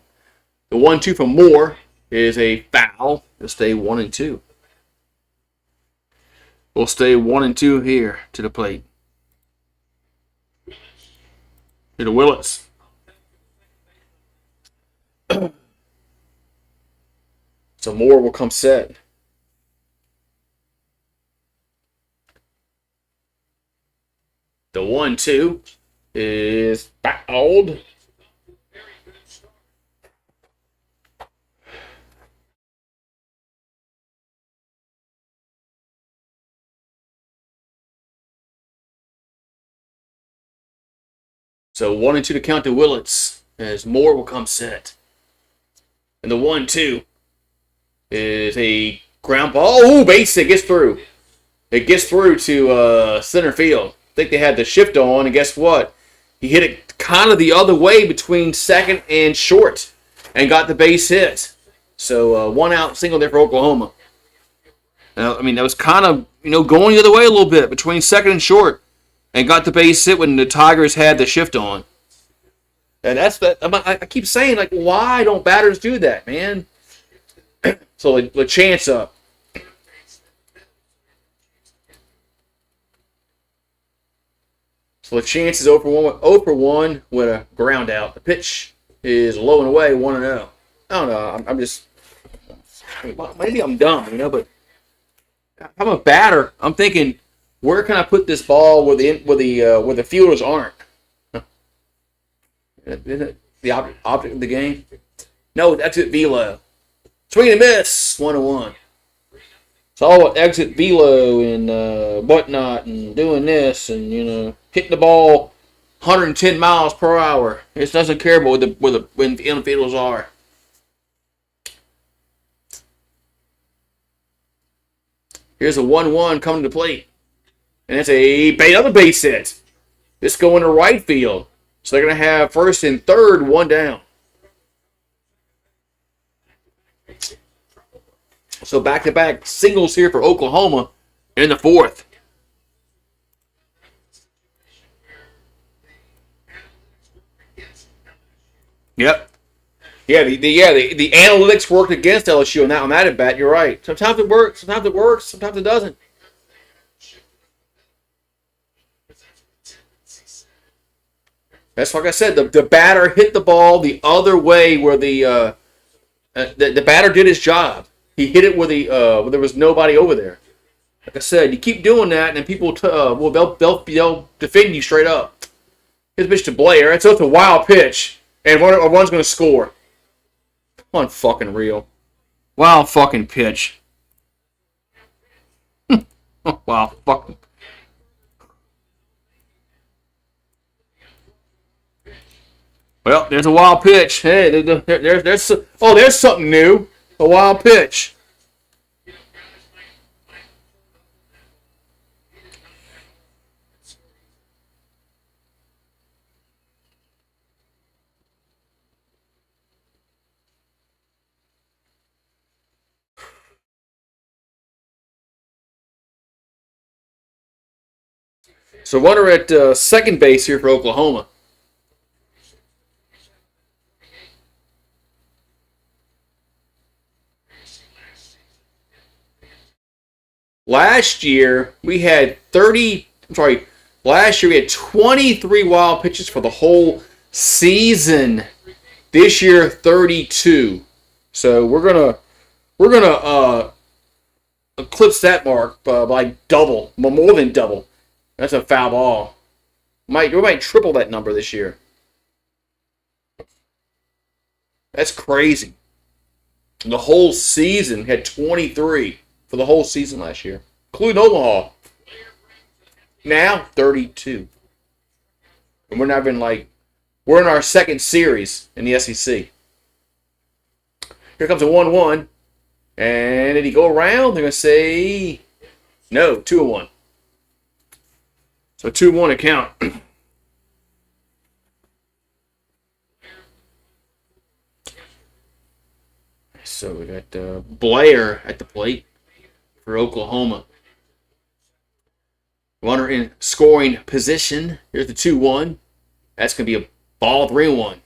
The 1-2 from Moore is a foul. It'll stay 1-2. We'll stay 1-2 here to the plate. To the Willits. So Moore will come set. The 1-2 is fouled. So 1-2 to count to Willits as Moore will come set. And the 1-2 is a ground ball. Oh, base it gets through. It gets through to center field. I think they had the shift on, and guess what? He hit it kind of the other way between second and short and got the base hit. So 1 out single there for Oklahoma. Now, I mean, that was kind of, going the other way a little bit between second and short and got the base hit when the Tigers had the shift on. And that's that. I keep saying, like, why don't batters do that, man? So the chance up. So the chance is 0-for-1 with a ground out. The pitch is low and away, 1-0. I don't know. I'm just, maybe I'm dumb, but I'm a batter. I'm thinking, where can I put this ball where the fielders aren't? Isn't it the object of the game? No, exit velo. Swing and miss. 1-1. It's all about exit velo and whatnot and doing this and, hitting the ball 110 miles per hour. It doesn't care about when the infielders are. Here's a 1-1 coming to the plate. And it's another base hit. This going to right field. So they're going to have first and third, one down. So back-to-back singles here for Oklahoma in the fourth. Yep. Yeah, the analytics worked against LSU on that at bat. You're right. Sometimes it works, sometimes it doesn't. That's like I said. The batter hit the ball the other way where the batter did his job. He hit it where there was nobody over there. Like I said, you keep doing that, and then people they'll defend you straight up. Here's a pitch to Blair. It's a wild pitch, and one's going to score. Come on, fucking real. Wild fucking pitch. Wow, fucking. Well, there's a wild pitch. Hey, there's something new. A wild pitch. So runner at second base here for Oklahoma. Last year we had 23 wild pitches for the whole season. This year 32. So we're gonna eclipse that mark by double, more than double. That's a foul ball. We might triple that number this year. That's crazy. The whole season had 23 for the whole season last year, including Omaha. Now 32, and we're in our second series in the SEC. Here comes a 1-1, and did he go around? They're gonna say no, 2-1. So 2-1 account. So we got Blair at the plate for Oklahoma. Runner in scoring position. Here's the 2-1. That's going to be a ball 3-1.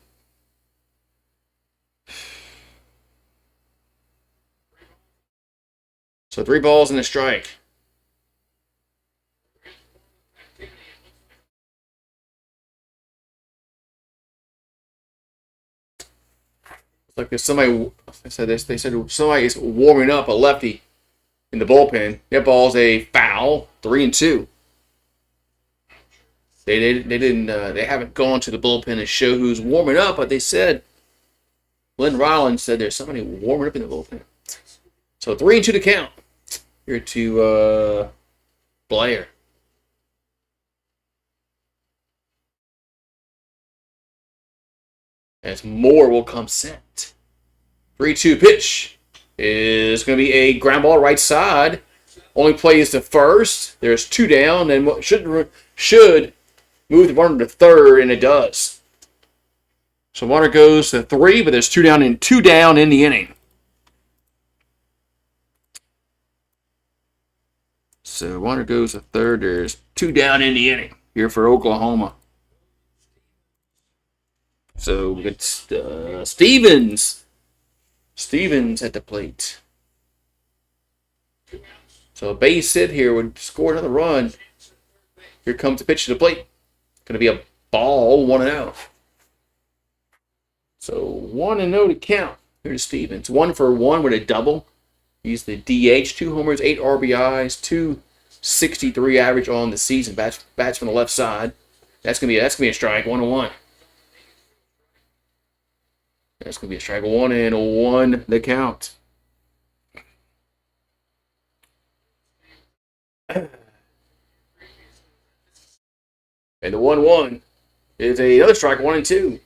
So 3 balls and a strike. Like there's somebody. They said somebody is warming up a lefty in the bullpen. That ball's a foul. 3-2. They haven't gone to the bullpen to show who's warming up, but they said Glenn Rollins said there's somebody warming up in the bullpen. So 3-2 to count. Here to Blair. As more will come set. 3-2 pitch is going to be a ground ball right side. Only plays to first. There's 2 down, and should move the runner to third, and it does. So runner goes to 3, but there's 2 down in the inning. So runner goes to third. There's 2 down in the inning here for Oklahoma. So we got Stevens. Stevens at the plate. So a base hit here would score another run. Here comes the pitch to the plate. Going to be a ball, 1-0. So 1-0 to count. Here's Stevens. 1 for 1 with a double. He's the DH. 2 homers, 8 RBIs, 263 average on the season. Bats from the left side. That's gonna be a strike. 1-1. That's going to be a strike 1-1 the count. And the 1-1 is another strike 1-2.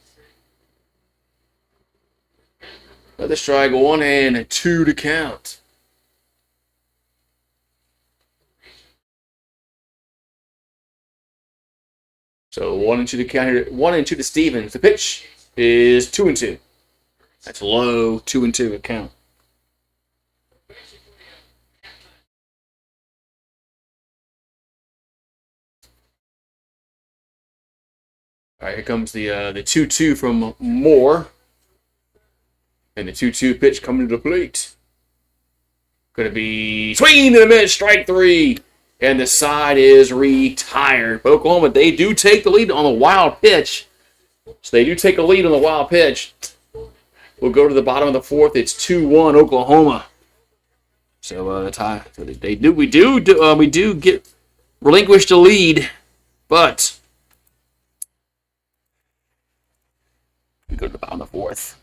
Another strike 1-2 to count. So 1-2 to count here. 1-2 to Stevens. The pitch is 2-2. That's low. 2-2 to count. All right, here comes the 2-2 from Moore. And the 2-2 pitch coming to the plate. Going to be swing to the middle, strike 3. And the side is retired. But Oklahoma, they do take the lead on the wild pitch. So they do take a lead on the wild pitch. We'll go to the bottom of the 4th. It's 2-1 Oklahoma. So the tie. So we do get relinquished the lead, but we go to the bottom of the 4th.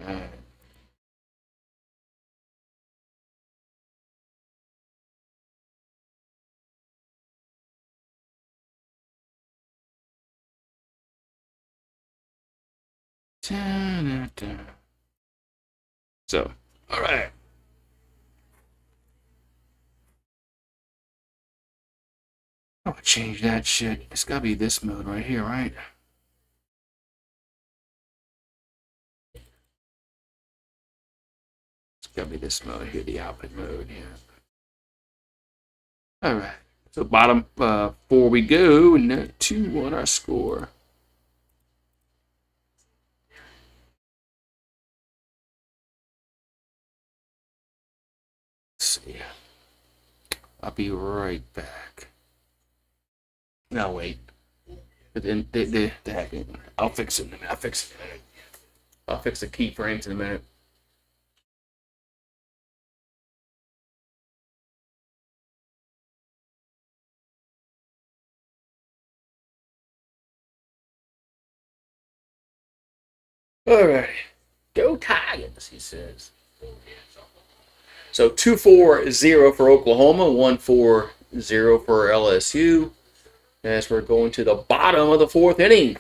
All right. So, all right. I'm gonna change that shit. It's gotta be this mode right here, right? It's gotta be this mode here, the output mode, yeah. All right. So bottom 4 we go, and 2-1 our score. Let's see. I'll be right back. No, wait. But then I'll fix it in a minute. I'll fix the keyframes in a minute. All right. Go Tigers, he says. So 2-4-0 for Oklahoma, 1-4-0 for LSU. As we're going to the bottom of the 4th inning.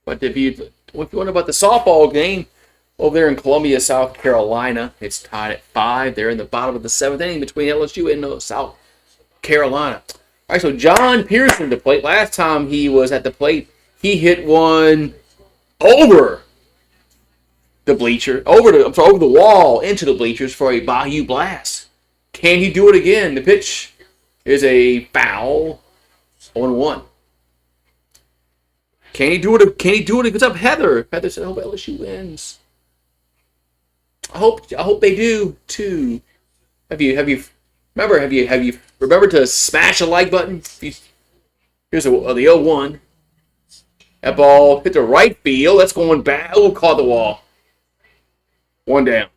But if you wonder about the softball game over there in Columbia, South Carolina, it's tied at 5. They're in the bottom of the 7th inning between LSU and South Carolina. All right, so John Pearson to plate. Last time he was at the plate, he hit one over the bleacher, over the wall into the bleachers for a Bayou blast. Can he do it again? The pitch is a foul. 0-1. Can he do it? Can he do it? What's up, Heather? Heather said, "I hope LSU wins." I hope they do too. Have you remembered to smash a like button? Here's the 0-1. That ball hit the right field. That's going back. Oh, caught the wall. 1 down.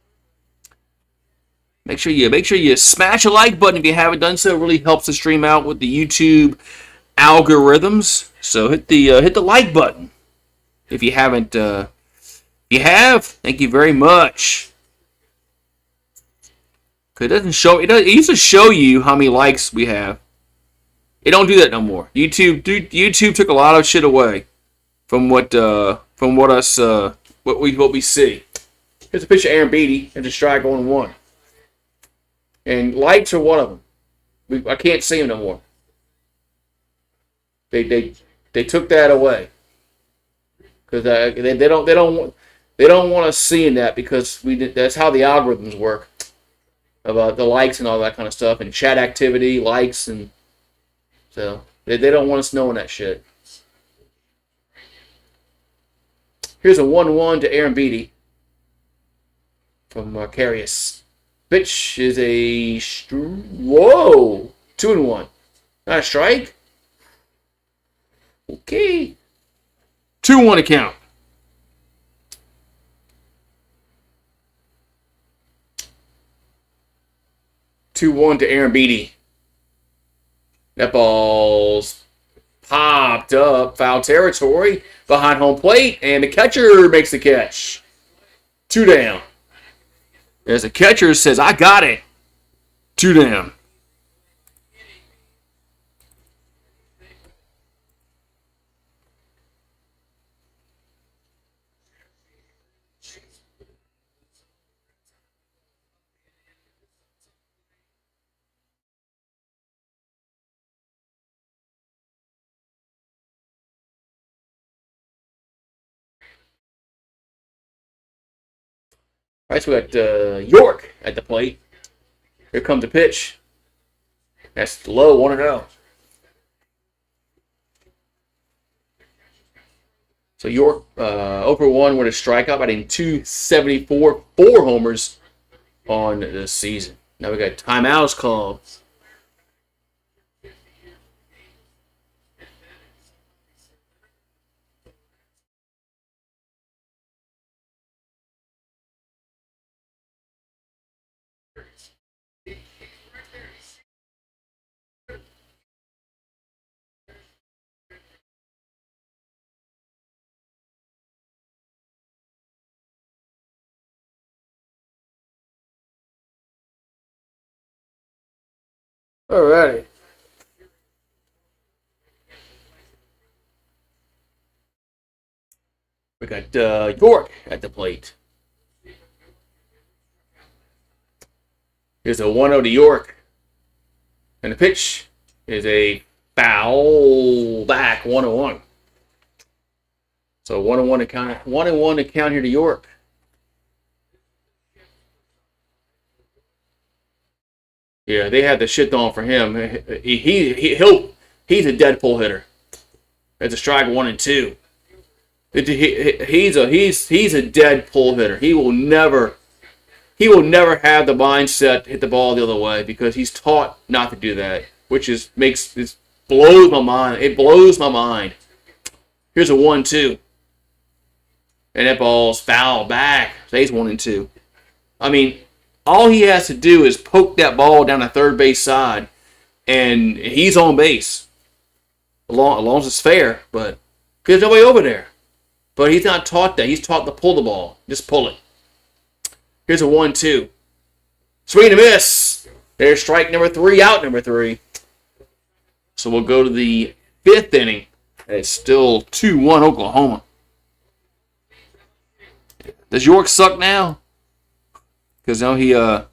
Make sure you smash a like button if you haven't done so. It really helps the stream out with the YouTube algorithms. So hit the like button if you haven't. If you have, thank you very much. Cause it doesn't show. It used to show you how many likes we have. It don't do that no more. YouTube took a lot of shit away from what we see. Here's a picture of Aaron Beatty and a strike 1-1. And lights are one of them. I can't see them no more. They took that away because they don't want us seeing that because that's how the algorithms work about the likes and all that kind of stuff and chat activity, likes, and so they don't want us knowing that shit. Here's a 1-1 to Aaron Beatty from Carius. Pitch is a 2-1. Not a strike. Okay. 2-1 account. 2-1 to Aaron Beatty. That ball's popped up. Foul territory behind home plate. And the catcher makes the catch. 2 down. As the catcher says, I got it. 2 down. All right, so we got York at the plate. Here comes the pitch. That's low, 1-0. So York over 1 with a strikeout, batting .274, 4 homers on the season. Now we got timeouts called. Alrighty. We got York at the plate. Here's a 1-0 to York. And the pitch is a foul back, 1-1. So 1-1 to count. 1-1 to count here to York. Yeah, they had the shit on for him. He's a dead pull hitter. It's a strike 1 and 2. He's a dead pull hitter. He will never have the mindset to hit the ball the other way because he's taught not to do that, which blows my mind. It blows my mind. Here's a 1-2. And that ball's foul back. Stays 1 and 2. I mean, all he has to do is poke that ball down the third base side, and he's on base. As long as it's fair, but there's nobody over there. But he's not taught that. He's taught to pull the ball. Just pull it. Here's a 1-2. Swing and a miss. There's strike number 3, out number 3. So we'll go to the 5th inning. It's still 2-1 Oklahoma. Does York suck now? Because now he man.